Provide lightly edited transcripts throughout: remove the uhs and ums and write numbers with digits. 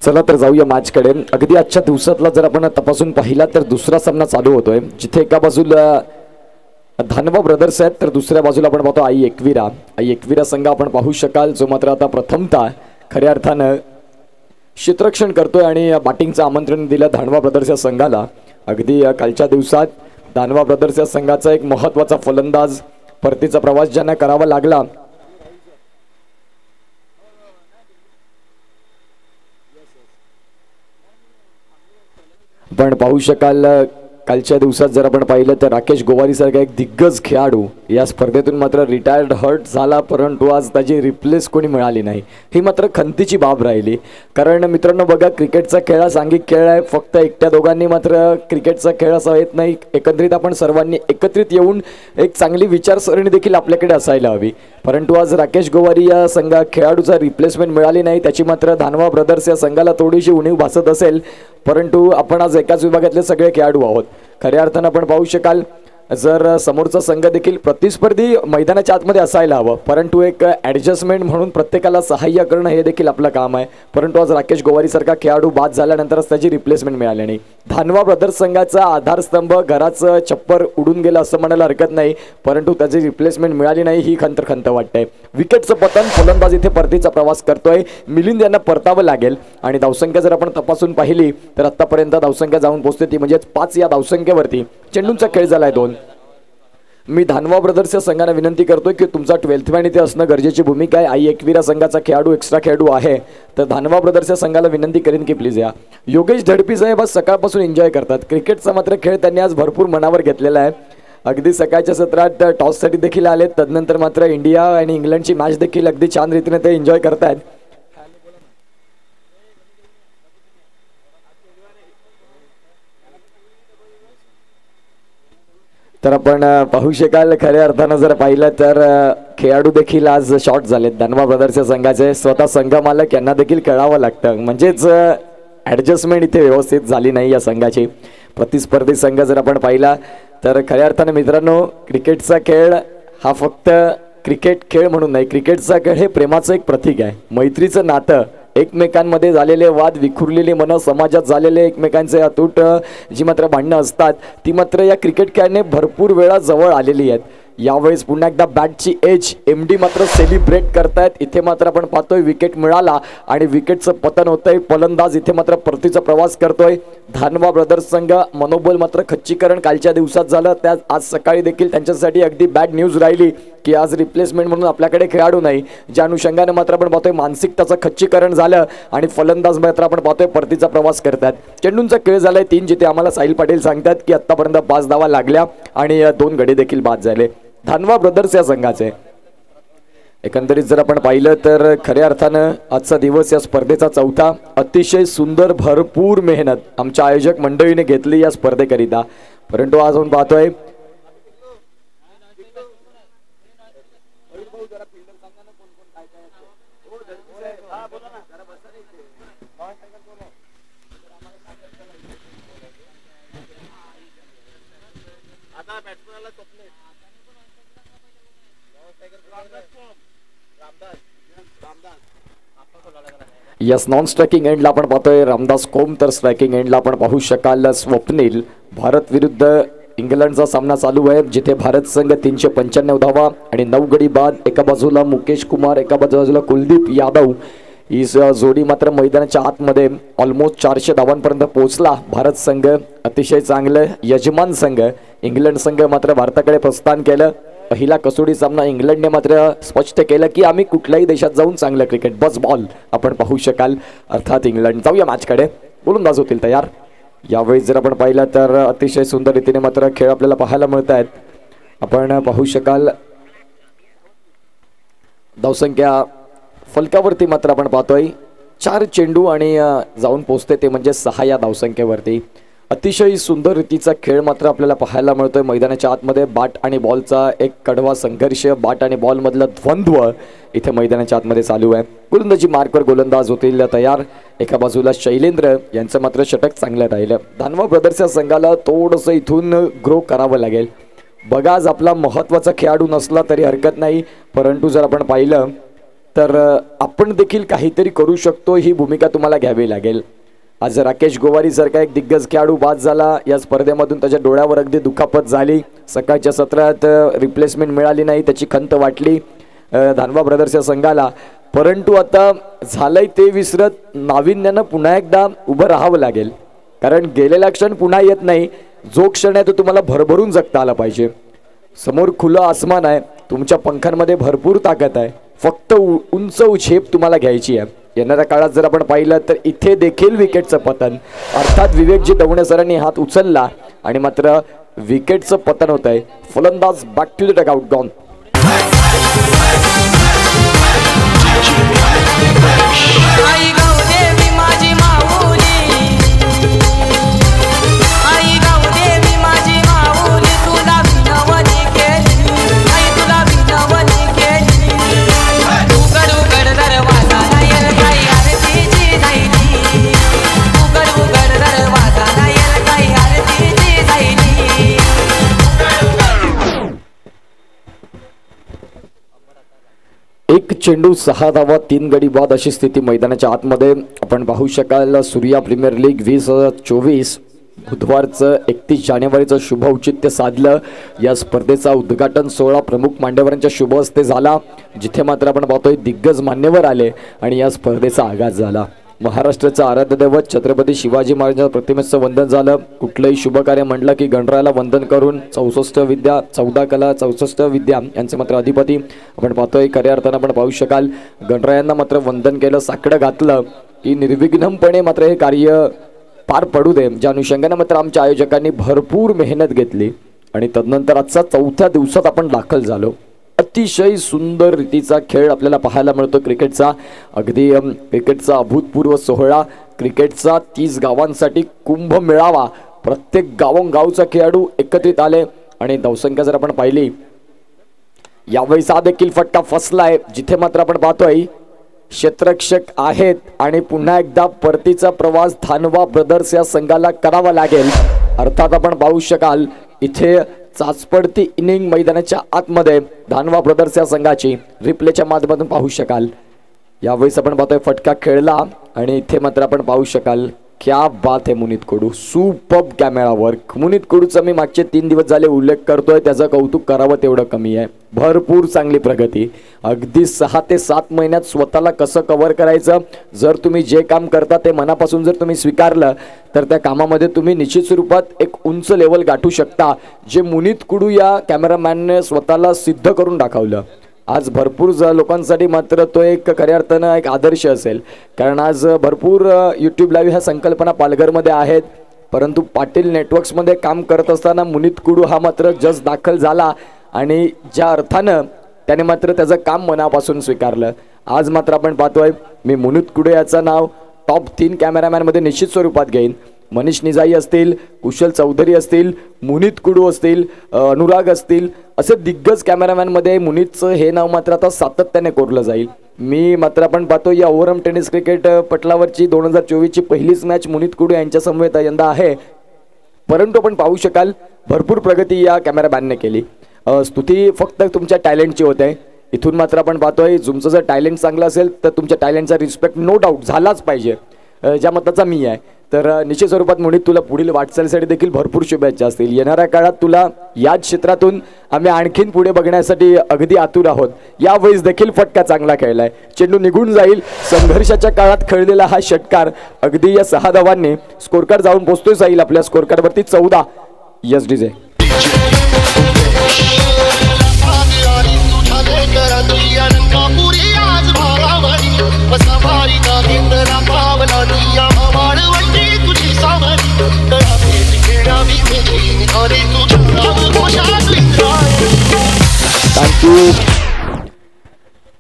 चला तर जाऊया मॅचकडे। अगदी आजच्या दिवसातला जर आपण तपासून पाहिला तर दुसरा सामना चालू होतोय, जिथे एका बाजूला धानवा ब्रदर्स आहेत तर दुसऱ्या बाजूला आपण पाहतो आई एकविरा संघ आपण पाहू शकाल, जो मात्र आता प्रथमतः खऱ्या अर्थानं क्षेत्ररक्षण करतोय आणि बॅटिंगचं आमंत्रण दिलं धानवा ब्रदर्स या संघाला। अगदी कालच्या दिवसात धानवा ब्रदर्स या संघाचा एक महत्त्वाचा फलंदाज परतीचा प्रवास ज्यांना करावा लागला, पण पाहू शकाल कालच्या दिवसात जर आपण पाहिलं तर राकेश गोवारी सारखा एक दिग्गज खेळाडू या स्पर्धेतून मात्र रिटायर्ड हर्ट झाला, परंतु आज त्याची रिप्लेस कोणी मिळाली नाही। ही मात्र खंतीची बाब राहिली, कारण मित्रांनो बघा, क्रिकेटचा खेळ हा सांघिक खेळ आहे। फक्त एकट्या दोघांनी मात्र क्रिकेटचा खेळ असा येत नाही, एकत्रित आपण सर्वांनी एकत्रित येऊन एक चांगली विचारसरणी देखील आपल्याकडे असायला हवी। परंतु आज राकेश गोवारी या संघा खेळाडूचा रिप्लेसमेंट मिळाली नाही, त्याची मात्र धानवा ब्रदर्स या संघाला थोडीशी उणीव भासत असेल, परंतु आपण आज एकाच विभागातले सगळे खेळाडू आहोत। खऱ्या अर्थानं आपण पाहू शकाल जर समोरचा संघ देखील प्रतिस्पर्धी मैदानाच्या आतमध्ये असायला हवं, परंतु एक ॲडजस्टमेंट म्हणून प्रत्येकाला सहाय्य करणं हे देखील आपलं काम आहे। परंतु आज राकेश गोवारी सारखा खेळाडू बाद झाल्यानंतरच त्याची रिप्लेसमेंट मिळाली नाही। धानवा ब्रदर्स संघाचा आधारस्तंभ, घराचं छप्पर उडून गेलं असं म्हणायला हरकत नाही, परंतु त्याची रिप्लेसमेंट मिळाली नाही ही खंत वाटते। विकेटचं पतन, फलंदाज इथे परतीचा प्रवास करतोय, मिलिंद यांना परतावं लागेल आणि धावसंख्या जर आपण तपासून पाहिली तर आतापर्यंत धावसंख्या जाऊन पोहोचते ती म्हणजे 5 या धावसंख्येवरती। चेंडूंचा खेळ झालाय 2। मी धानवा ब्रदर्सच्या संघाला विनंती करतोय की तुमचा 12th मॅन इथे असणं गरजेची भूमिका आहे। आई एकविरा संघाचा खेळाडू एक्स्ट्रा खेळाडू आहे, तर धानवा ब्रदर्सच्या संघाला विनंती करेन की प्लीज या। योगेश धडपी साहेब आज सकाळपासून एन्जॉय करतात क्रिकेटचा मात्र खेळ, त्यांनी आज भरपूर मनावर घेतलेला आहे। अगदी सकाळच्या सत्रात टॉससाठी देखील आले, तदनंतर मात्र इंडिया आणि इंग्लंडची मॅच देखील अगदी छान रीतीने ते एन्जॉय करतायत। तर आपण पाहू शकाल खऱ्या अर्थानं जर पाहिलं तर खेळाडू देखील आज शॉर्ट झालेत धानवा ब्रदर्सच्या संघाचे। स्वतः संघ मालक यांना देखील कळावं लागतं, म्हणजेच ॲडजस्टमेंट इथे व्यवस्थित झाली नाही या संघाची। प्रतिस्पर्धी संघ जर आपण पाहिला तर खऱ्या अर्थानं मित्रांनो, क्रिकेटचा खेळ हा फक्त क्रिकेट खेळ म्हणून नाही, क्रिकेटचा खेळ हे प्रेमाचं एक प्रतीक आहे, मैत्रीचं नातं, एकमेकांमध्ये झालेले वाद, विखुरलेली मनं, समाजात झालेले एकमेकांचे अतूट जी मात्र भांडणं असतात ती मात्र या क्रिकेट खेळाने भरपूर वेळा जवळ आलेली आहेत। यावेळेस पुन्हा एकदा बॅटची एज एमडी मात्र सेलिब्रेट करतायत। इथे मात्र आपण पाहतोय विकेट मिळाला आणि विकेटचं पतन होतंय, फलंदाज इथे मात्र परतीचा प्रवास करतोय। धानवा ब्रदर्स संघ मनोबल मात्र खच्चीकरण कालच्या दिवसात झालं, त्या आज सकाळी देखील त्यांच्यासाठी अगदी बॅड न्यूज राहिली की आज रिप्लेसमेंट म्हणून आपल्याकडे खेळाडू नाही, ज्या अनुषंगाने मात्र आपण पाहतोय मानसिकताचं खच्चीकरण झालं आणि फलंदाज मात्र आपण पाहतोय परतीचा प्रवास करतात। चेंडूंचा खेळ झालाय 3, जिथे आम्हाला साहिल पाटील सांगतात की आतापर्यंत 5 धावा लागल्या आणि 2 गडी देखील बाद झाले धानवा ब्रदर्स या संघाचे। एकंदरीत जर आपण पाहिलं तर खऱ्या अर्थानं आजचा दिवस या स्पर्धेचा 4था, अतिशय सुंदर भरपूर मेहनत आमच्या आयोजक मंडळीने घेतली या स्पर्धेकरिता, परंतु आज आपण पाहतोय यस नॉन स्ट्रायकिंग एंडला आपण पाहतोय रामदास कोम, तर स्ट्रायकिंग एंडला आपण पाहू शकाल स्वप्नील। भारत विरुद्ध इंग्लंडचा सामना चालू आहे, जिथे भारत संघ 395 धावा आणि 9 गडी बाद। एका बाजूला मुकेश कुमार, एका बाजूला कुलदीप यादव, ही जोडी मात्र मैदानाच्या आतमध्ये ऑलमोस्ट 400 धावांपर्यंत पोहोचला भारत संघ। अतिशय चांगलं यजमान संघ इंग्लंड संघ मात्र भारताकडे प्रस्थान केलं। पहिला कसोटी सामना इंग्लंडने मात्र स्पष्ट केलं की आम्ही कुठल्याही देशात जाऊन चांगलं क्रिकेट, बस बॉल आपण पाहू शकाल, अर्थात इंग्लंड। जाऊया मॅचकडे, गोलंदाज होतील तयार। यावेळी जर आपण पाहिलं तर अतिशय सुंदर रीतीने मात्र खेळ आपल्याला पाहायला मिळत आहेत। आपण पाहू शकाल धावसंख्या फलकावरती मात्र आपण पाहतोय 4 चेंडू आणि जाऊन पोहोचते ते म्हणजे 6 या धावसंख्येवरती। अतिशय सुंदर रीतीचा खेळ मात्र आपल्याला पाहायला मिळतोय मैदानाच्या आतमध्ये। बॅट आणि बॉलचा एक कडवा संघर्ष, बॅट आणि बॉल मधला द्वंद्व इथे मैदानाच्या आतमध्ये चालू आहे। गोलंदाजी मार्कवर गोलंदाज होतील तयार। एका बाजूला शैलेंद्र यांचं मात्र षटक चांगलं राहिलं। धानवा ब्रदर्सच्या संघाला थोडंसं इथून ग्रो करावं लागेल। बघा, आज आपला महत्त्वाचा खेळाडू नसला तरी हरकत नाही, परंतु जर आपण पाहिलं तर आपण देखील काहीतरी करू शकतो ही भूमिका तुम्हाला घ्यावी लागेल. आज राकेश गोवारी सारखा एक दिग्गज खेळाडू बाद झाला या स्पर्धेमधून. त्याच्या डोळ्यावर अगदी दुखापत झाली. सकाळच्या सत्रात रिप्लेसमेंट मिळाली नाही, त्याची खंत वाटली धानवा ब्रदर्स या संघाला. परंतु आता झालंय ते विसरत नाविन्यानं पुन्हा एकदा उभं राहावं लागेल, कारण गेलेला क्षण पुन्हा येत नाही. जो क्षण आहे तो तुम्हाला भरभरून जगता आला पाहिजे. समोर खुलं आसमान आहे, तुमच्या पंखांमध्ये भरपूर ताकद आहे, फक्त उंच उछेप तुम्हाला घ्यायची आहे. येणाऱ्या काळात जर आपण पाहिलं तर इथे देखील विकेटचं पतन, अर्थात विवेकजी दवणे सरांनी हात उचलला आणि मात्र विकेटचं पतन होत आहे. फलंदाज back to the dugout gone. एक चेंडू 6 धावा 3 गडी बाद अशी स्थिती मैदानाच्या आतमध्ये आपण पाहू शकाल. सूर्या प्रीमियर लीग 2024 बुधवारचं 31 जानेवारीचं शुभ औचित्य साधलं. या स्पर्धेचा उद्घाटन सोहळा प्रमुख मान्यवरांच्या शुभ हस्ते झाला, जिथे मात्र आपण पाहतोय दिग्गज मान्यवर आले आणि या स्पर्धेचा आगाज झाला. महाराष्ट्राचं आराध्य दैवत छत्रपती शिवाजी महाराजांच्या प्रतिमेचं वंदन झालं. कुठलंही शुभ कार्य म्हटलं की गणरायाला वंदन करून 64 विद्या 14 कला 64 विद्या यांचे मात्र अधिपती आपण पाहतोय. खऱ्या अर्थानं आपण पाहू शकाल गणरायांना मात्र वंदन केलं, साकडं घातलं की निर्विघ्नपणे मात्र हे कार्य पार पडू दे. ज्या अनुषंगाने मात्र आमच्या आयोजकांनी भरपूर मेहनत घेतली आणि तदनंतर आजचा 4थ्या दिवसात आपण दाखल झालो. अतिशय सुंदर रीतीचा खेळ आपल्याला पाहायला मिळतो क्रिकेटचा. अगदी क्रिकेटचा अभूतपूर्व सोहळा, क्रिकेटचा 30 गावांसाठी कुंभ मेळावा. प्रत्येक गावोगावचा खेळाडू एकत्रित आले आणि धावसंख्या जर आपण पाहिली यावेळी देखील फटका फसलाय, जिथे मात्र आपण पाहतोय क्षेत्ररक्षक आहेत आणि पुन्हा एकदा परतीचा प्रवास धानवा ब्रदर्स या संघाला करावा लागेल. अर्थात आपण पाहू शकाल इथे चाचपडती इनिंग मैदानाच्या आतमध्ये धानवा ब्रदर्स या संघाची रिप्लेच्या माध्यमातून पाहू शकाल. यावेळेस आपण पाहतोय फटका खेळला आणि इथे मात्र आपण पाहू शकाल क्या बात आहे मुनीत कोडू, सुपर्ब कॅमेरा वर्क. मुनीत कोडूचा मी मागचे 3 दिवस झाले उल्लेख करतोय, त्याचं कौतुक करावं तेवढं कमी आहे. भरपूर चांगली प्रगती. अगदी 6 ते 7 महिन्यात स्वतःला कसं कव्हर करायचं, जर तुम्ही जे काम करता ते मनापासून जर तुम्ही स्वीकारलं तर त्या कामामध्ये तुम्ही निश्चित स्वरूपात एक उंच लेवल गाठू शकता, जे मुनीत कुडू या कॅमेरामॅनने स्वतःला सिद्ध करून दाखवलं. आज भरपूर लोकांसाठी मात्र तो एक खऱ्या अर्थानं एक आदर्श असेल, कारण आज भरपूर यूट्यूब लाईव्ह ह्या संकल्पना पालघरमध्ये आहेत, परंतु पाटील नेटवर्क्समध्ये काम करत असताना मुनीत कुडू हा मात्र जज दाखल झाला आणि ज्या अर्थानं त्याने मात्र त्याचं काम मनापासून स्वीकारलं. आज मात्र आपण पाहतोय मी मुनीत कुडू याचं नाव टॉप 3 कॅमेरामॅनमध्ये निश्चित स्वरूपात घेईन. मनीष निजाई असतील, कुशल चौधरी असतील, मुनीत कुडू असतील, अनुराग असतील, असे दिग्गज कॅमेरामॅनमध्ये मुनीतचं हे नाव मात्र आता सातत्याने कोरलं जाईल. मी मात्र आपण पाहतो या ओव्हरआर्म टेनिस क्रिकेट पटलावरची 2024ची पहिलीच मॅच मुनीत कुडू यांच्या समवेत यंदा आहे, परंतु आपण पाहू शकाल भरपूर प्रगती या कॅमेरामॅनने केली. स्तुती फक्त तुमच्या टॅलेंटची होते. इथून मात्र आपण पाहतोय तुमचं जर टॅलेंट चांगलं असेल तर तुमच्या टॅलेंटचा रिस्पेक्ट नो डाऊट झालाच पाहिजे, ज्या मताचा मी आहे. तर निश्चित स्वरूपात मुनीत तुला पुढील वाटचालीसाठी देखील भरपूर शुभेच्छा असतील. येणाऱ्या काळात तुला याच क्षेत्रातून आम्ही आणखीन पुढे बघण्यासाठी अगदी आतुर आहोत. यावेळेस देखील फटका चांगला खेळलाय, चेंडू निघून जाईल. संघर्षाच्या काळात खेळलेला हा षटकार अगदी या 6 धावांनी स्कोरकार्ड जाऊन पोहोचतोय जाईल आपल्या स्कोरकार्डवरती 14. Yes DJ thank you.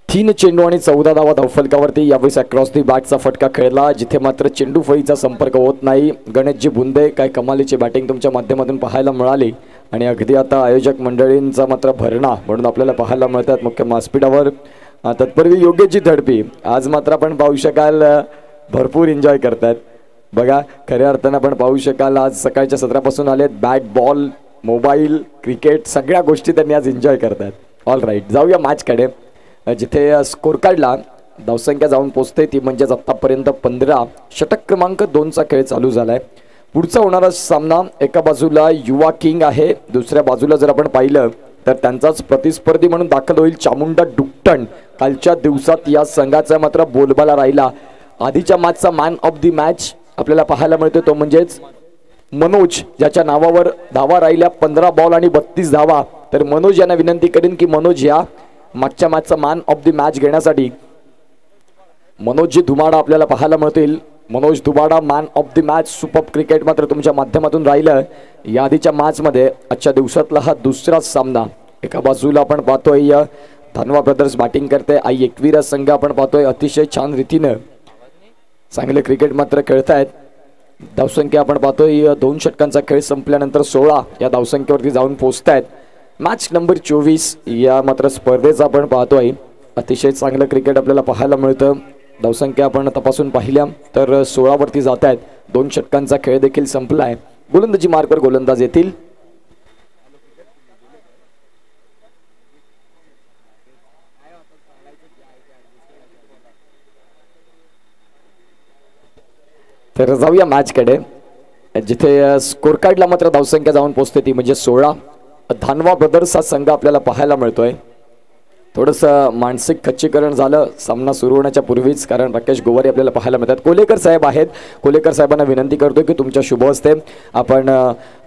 3 चेंडू आणि 14 धावा धावफलकावरती यावेळेस अक्रॉस दी बॅटचा फटका खेळला, जिथे मात्र चेंडू फळीचा संपर्क होत नाही. गणेशजी बुंदे काय कमालीची बॅटिंग तुमच्या माध्यमातून पाहायला मिळाली आणि अगदी आता आयोजक मंडळींचा मात्र भरणा म्हणून आपल्याला पाहायला मिळतात मुख्य व्यासपीठावर. तत्पूर्वी योग्यची झडपी आज मात्र आपण पाहू शकाल भरपूर एन्जॉय करतात. बघा खऱ्या अर्थानं आपण पाहू शकाल आज सकाळच्या सत्रापासून आलेत. बॅट बॉल मोबाईल क्रिकेट सगळ्या गोष्टी त्यांनी आज एन्जॉय करतात. ऑल राईट, जाऊया मॅचकडे. जिथे स्कोर कार्डला धावसंख्या जाऊन पोचते ती म्हणजेच आतापर्यंत 15. षटक क्रमांक 2चा खेळ चालू झालाय. पुढचा होणारा सामना एका बाजूला युवा किंग आहे, दुसऱ्या बाजूला जर आपण पाहिलं तर त्यांचाच प्रतिस्पर्धी म्हणून दाखल होईल चामुंडा डुक्टन. कालच्या दिवसात या संघाचा मात्र बोलबाला राहिला. आधीच्या मॅचचा मॅन ऑफ दी मॅच आपल्याला पाहायला मिळतो तो म्हणजेच मनोज, ज्याच्या नावावर धावा राहिल्या 15 बॉल आणि 32 धावा. तर मनोज यांना विनंती करेन की मनोज या मागच्या मॅचचा मॅन ऑफ दी मॅच घेण्यासाठी मनोजजी धुमाडा आपल्याला पाहायला मिळतील. Manoj Dhumada man of the match. Super cricket मात्र तुमच्या माध्यमातून राहिलं या आधीच्या मॅचमध्ये. आजच्या दिवसातला हा दुसरा सामना. एका बाजूला आपण पाहतोय धानवा ब्रदर्स बॅटिंग करते. आई एकविरा संघ आपण पाहतोय अतिशय छान रीतीनं चांगले क्रिकेट मात्र खेळतायत. धावसंख्या आपण पाहतोय 2 षटकांचा खेळ संपल्यानंतर 16 या धावसंख्येवरती जाऊन पोहोचतायत. मॅच नंबर 24 या मात्र स्पर्धेचा आपण पाहतोय. अतिशय चांगलं क्रिकेट आपल्याला पाहायला मिळतं. धावसंख्या आपण तपासून पाहिल्या तर 16 वरती जात आहेत. 2 षटकांचा खेळ देखील संपलाय. गोलंदाजी मार्कवर गोलंदाज येतील. तर जाऊया मॅचकडे, जिथे स्कोर कार्डला मात्र धावसंख्या जाऊन पोहोचते ती म्हणजे 16. धानवा ब्रदर्स हा संघ आपल्याला पाहायला मिळतोय. थोडंसं मानसिक खच्चीकरण झालं सामना सुरू होण्याच्या पूर्वीच, कारण राकेश गोवारी आपल्याला पाहायला मिळतात. कोलेकर साहेब आहेत. कोलेकर साहेबांना विनंती करतोय की तुमच्या शुभ हस्ते आपण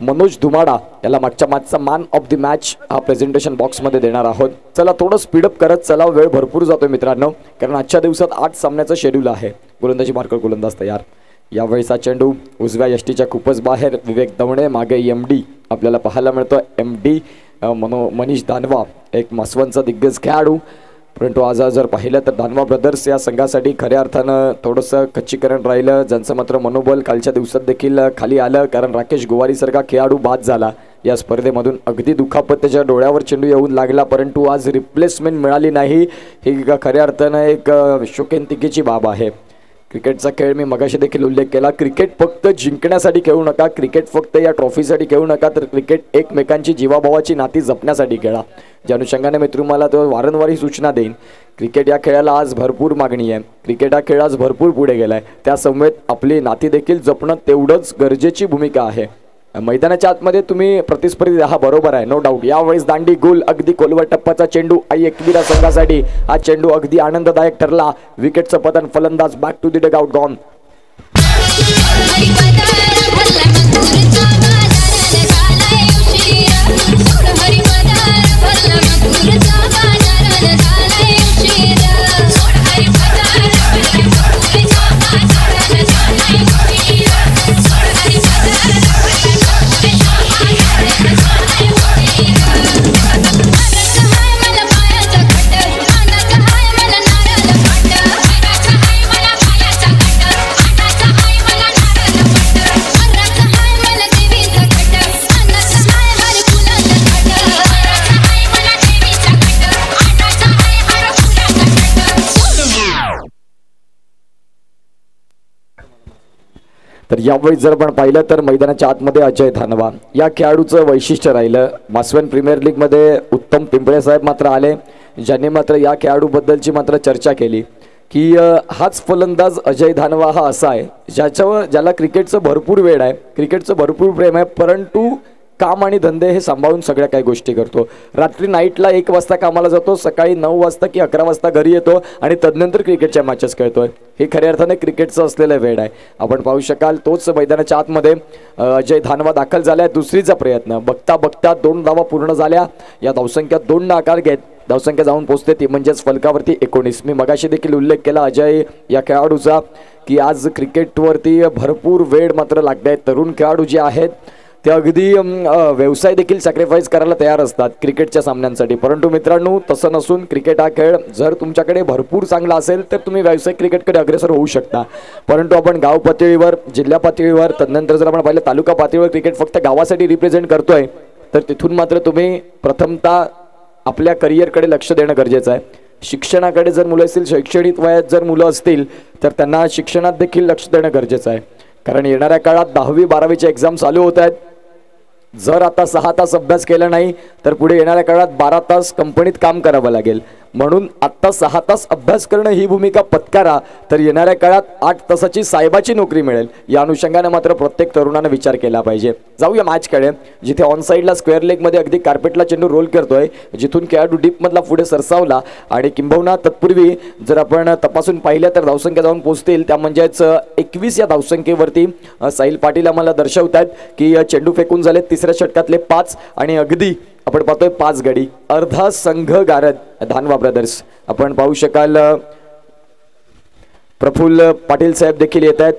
मनोज धुमाडा याला मागच्या मॅचचा मॅन ऑफ द मॅच हा प्रेझेंटेशन बॉक्समध्ये देणार आहोत. चला थोडं स्पीडअप करत चला, वेळ भरपूर जातोय मित्रांनो, कारण आजच्या दिवसात 8 सामन्याचं शेड्यूल आहे. गोलंदाजी मार्कर गोलंदाज तयार. यावेळीचा चेंडू उजव्या यष्टीच्या खूपच बाहेर. विवेक दवणे मागे MD आपल्याला पाहायला मिळतो. MD मनीष दानवा एक मासवनचा दिग्गज खेळाडू. परंतु आज जर पाहिलं तर दानवा ब्रदर्स या संघासाठी खऱ्या अर्थानं थोडंसं खच्चीकरण राहिलं, ज्यांचं मात्र मनोबल कालच्या दिवसात देखील खाली आलं, कारण राकेश गोवारीसारखा खेळाडू बाद झाला या स्पर्धेमधून. अगदी दुखापत त्याच्या डोळ्यावर चेंडू येऊन लागला, परंतु आज रिप्लेसमेंट मिळाली नाही. ही खऱ्या अर्थानं एक शोकेंतिकेची बाब आहे. क्रिकेटचा खेळ मी मगाशी देखील उल्लेख केला. क्रिकेट फक्त जिंकण्यासाठी खेळू नका, क्रिकेट फक्त या ट्रॉफीसाठी खेळू नका, तर क्रिकेट एकमेकांची जीवाभावाची नाती जपण्यासाठी खेळा. ज्या अनुषंगाने मी तुम्हाला तो वारंवार सूचना देईन. क्रिकेट या खेळाला आज भरपूर मागणी आहे. क्रिकेट हा खेळ आज भरपूर पुढे गेलाय. त्या समवेत आपली नाती देखील जपणं तेवढंच गरजेची भूमिका आहे. मैदानाच्या आतमध्ये तुम्ही प्रतिस्पर्धी हा बरोबर आहे, नो डाऊट. यावेळेस दांडी गोल, अगदी खोलवर टप्पाचा चेंडू आई एकविरा संघासाठी. हा चेंडू अगदी आनंददायक ठरला. विकेटचं पतन, फलंदाज back to the dugout gone. तर यावेळी जर आपण पाहिलं तर मैदानाच्या आतमध्ये अजय धानवा या खेळाडूचं वैशिष्ट्य राहिलं. मासवन प्रीमियर लीगमध्ये उत्तम पिंपळे साहेब मात्र आले, ज्यांनी मात्र या खेळाडूबद्दलची मात्र चर्चा केली की हाच फलंदाज अजय धानवा हा असा आहे ज्याला क्रिकेटचं भरपूर वेळ आहे, क्रिकेटचं भरपूर प्रेम आहे, परंतु काम आणि धंदे हे सांभाळून सगळ्या काही गोष्टी करतो. रात्री नाईटला 1 वाजता कामाला जातो, सकाळी 9 वाजता की 11 वाजता घरी येतो आणि तदनंतर क्रिकेटच्या मॅचेस खेळतोय. हे खऱ्या अर्थाने क्रिकेटचं असलेलं वेळ आहे. आपण पाहू शकाल तोच मैदानाच्या आतमध्ये अजय धानवा दाखल झालाय. दुसरीचा प्रयत्न बघता बघता 2 धावा पूर्ण झाल्या. या धावसंख्या 2 आकार घेत धावसंख्या जाऊन पोहोचते ती म्हणजेच फलकावरती 19. मी मगाशी देखील उल्लेख केला अजय या खेळाडूचा की आज क्रिकेटवरती भरपूर वेळ मात्र लागत आहे. तरुण खेळाडू जे आहेत ते अगदी व्यवसाय देखील सॅक्रिफाईस करायला तयार असतात क्रिकेटच्या सामन्यांसाठी. परंतु मित्रांनो तसं नसून क्रिकेट हा खेळ जर तुमच्याकडे भरपूर चांगला असेल तर तुम्ही व्यावसायिक क्रिकेटकडे अग्रेसर होऊ शकता. परंतु आपण गाव पातळीवर, जिल्हा पातळीवर, तदनंतर जर आपण पाहिलं तालुका पातळीवर क्रिकेट फक्त गावासाठी रिप्रेझेंट करतोय, तर तिथून मात्र तुम्ही प्रथमतः आपल्या करिअरकडे लक्ष देणं गरजेचं आहे. शिक्षणाकडे जर मुलं असतील, शैक्षणिक वयात जर मुलं असतील तर त्यांना शिक्षणात देखील लक्ष देणं गरजेचं आहे. कारण येणाऱ्या काळात 10वी 12वीचे एक्झाम चालू होत आहेत. जर आता 6 तास अभ्यास केला नाही तर पुढे येणाऱ्या काळात 12 तास कंपनीत काम करावं लागेल. म्हणून आत्ता 6 तास अभ्यास करणं ही भूमिका पत्करा, तर येणाऱ्या काळात 8 तासाची साहेबाची नोकरी मिळेल. या अनुषंगाने मात्र प्रत्येक तरुणाने विचार केला पाहिजे. जाऊया मॅचकडे, जिथे ऑन साईडला स्क्वेअर लेगमध्ये अगदी कार्पेटला चेंडू रोल करतोय, जिथून खेळाडू डीपमधला पुढे सरसावला आणि किंबहुना तत्पूर्वी जर आपण तपासून पाहिलं तर धावसंख्या जाऊन पोहोचतील. त्या म्हणजेच 21 या धावसंख्येवरती साहिल पाटील आम्हाला दर्शवतात की चेंडू फेकून झाले तिसऱ्या षटकातले 5 आणि अगदी आपण पाहतोय 5 गडी. अर्धा संघ गारद धानवा ब्रदर्स. आपण पाहू शकाल प्रफुल्ल पाटील साहेब देखील येत आहेत.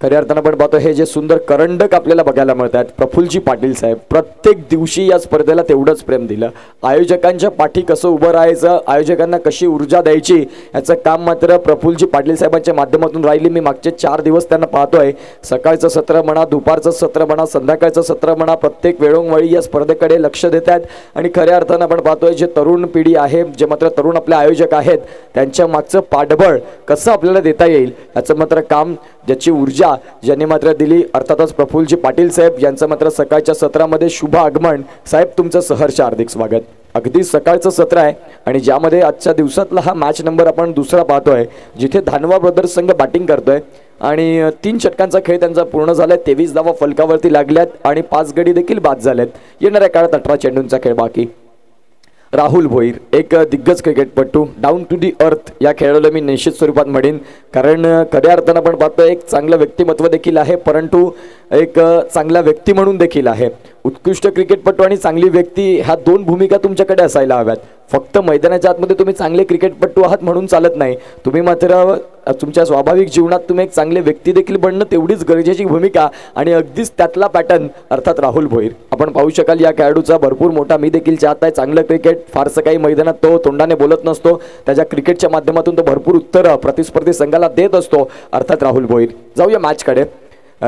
खऱ्या अर्थानं आपण पाहतो हे जे सुंदर करंडक आपल्याला बघायला मिळतात, प्रफुल्लजी पाटील साहेब प्रत्येक दिवशी या स्पर्धेला तेवढंच प्रेम दिलं. आयोजकांच्या पाठी कसं उभं राहायचं, आयोजकांना कशी ऊर्जा द्यायची, याचं काम मात्र प्रफुल्लजी पाटील साहेबांच्या माध्यमातून राहिली. मी मागचे 4 दिवस त्यांना पाहतोय. सकाळचं सत्र म्हणा, दुपारचं सत्र म्हणा, संध्याकाळचं सत्र म्हणा, प्रत्येक वेळोवेळी या स्पर्धेकडे लक्ष देतात. आणि खऱ्या अर्थानं आपण पाहतोय जे तरुण पिढी आहे, जे मात्र तरुण आपले आयोजक आहेत, त्यांच्या मागचं पाठबळ कसं आपल्याला देता येईल याचं मात्र काम, ज्याची ऊर्जा ज्यांनी मात्र दिली अर्थातच प्रफुल्लजी पाटील साहेब यांचं मात्र सकाळच्या सत्रामध्ये शुभ आगमन. साहेब तुमचं सहर्ष हार्दिक स्वागत. अगदी सकाळचं सत्र आहे आणि ज्यामध्ये आजच्या दिवसातला हा मॅच नंबर आपण दुसरा पाहतोय, जिथे धानवा ब्रदर्स संघ बॅटिंग करतोय आणि 3 षटकांचा खेळ त्यांचा पूर्ण झालाय. 23 धावा फलकावरती लागल्यात आणि 5 गडी देखील बाद झालेत. येणाऱ्या काळात 18 चेंडूंचा खेळ बाकी. राहुल भोईर एक दिग्गज क्रिकेटपटू, डाऊन टू दी अर्थ या खेळाडूला मी निश्चित स्वरूपात म्हणेन, कारण खऱ्या अर्थानं आपण पाहतो एक चांगलं व्यक्तिमत्व देखील आहे, परंतु एक चांगला व्यक्ती म्हणून देखील आहे. उत्कृष्ट क्रिकेटपटू आणि चांगली व्यक्ती ह्या 2 भूमिका तुमच्याकडे असायला हव्यात. फक्त मैदानाच्या आतमध्ये तुम्ही चांगले क्रिकेटपटू आहात म्हणून चालत नाही. तुम्ही मात्र तुमच्या स्वाभाविक जीवनात तुम्ही एक चांगले व्यक्ती देखील बनणं तेवढीच गरजेची भूमिका आणि अगदीच त्यातला पॅटर्न अर्थात राहुल भोईर. आपण पाहू शकाल या खेळाडूचा भरपूर मोठा मी देखील चाहत आहे. चांगलं क्रिकेट, फारसं काही मैदानात तो तोंडाने बोलत नसतो, त्याच्या क्रिकेटच्या माध्यमातून तो भरपूर उत्तर प्रतिस्पर्धी संघाला देत असतो अर्थात राहुल भोईर. जाऊया मॅचकडे,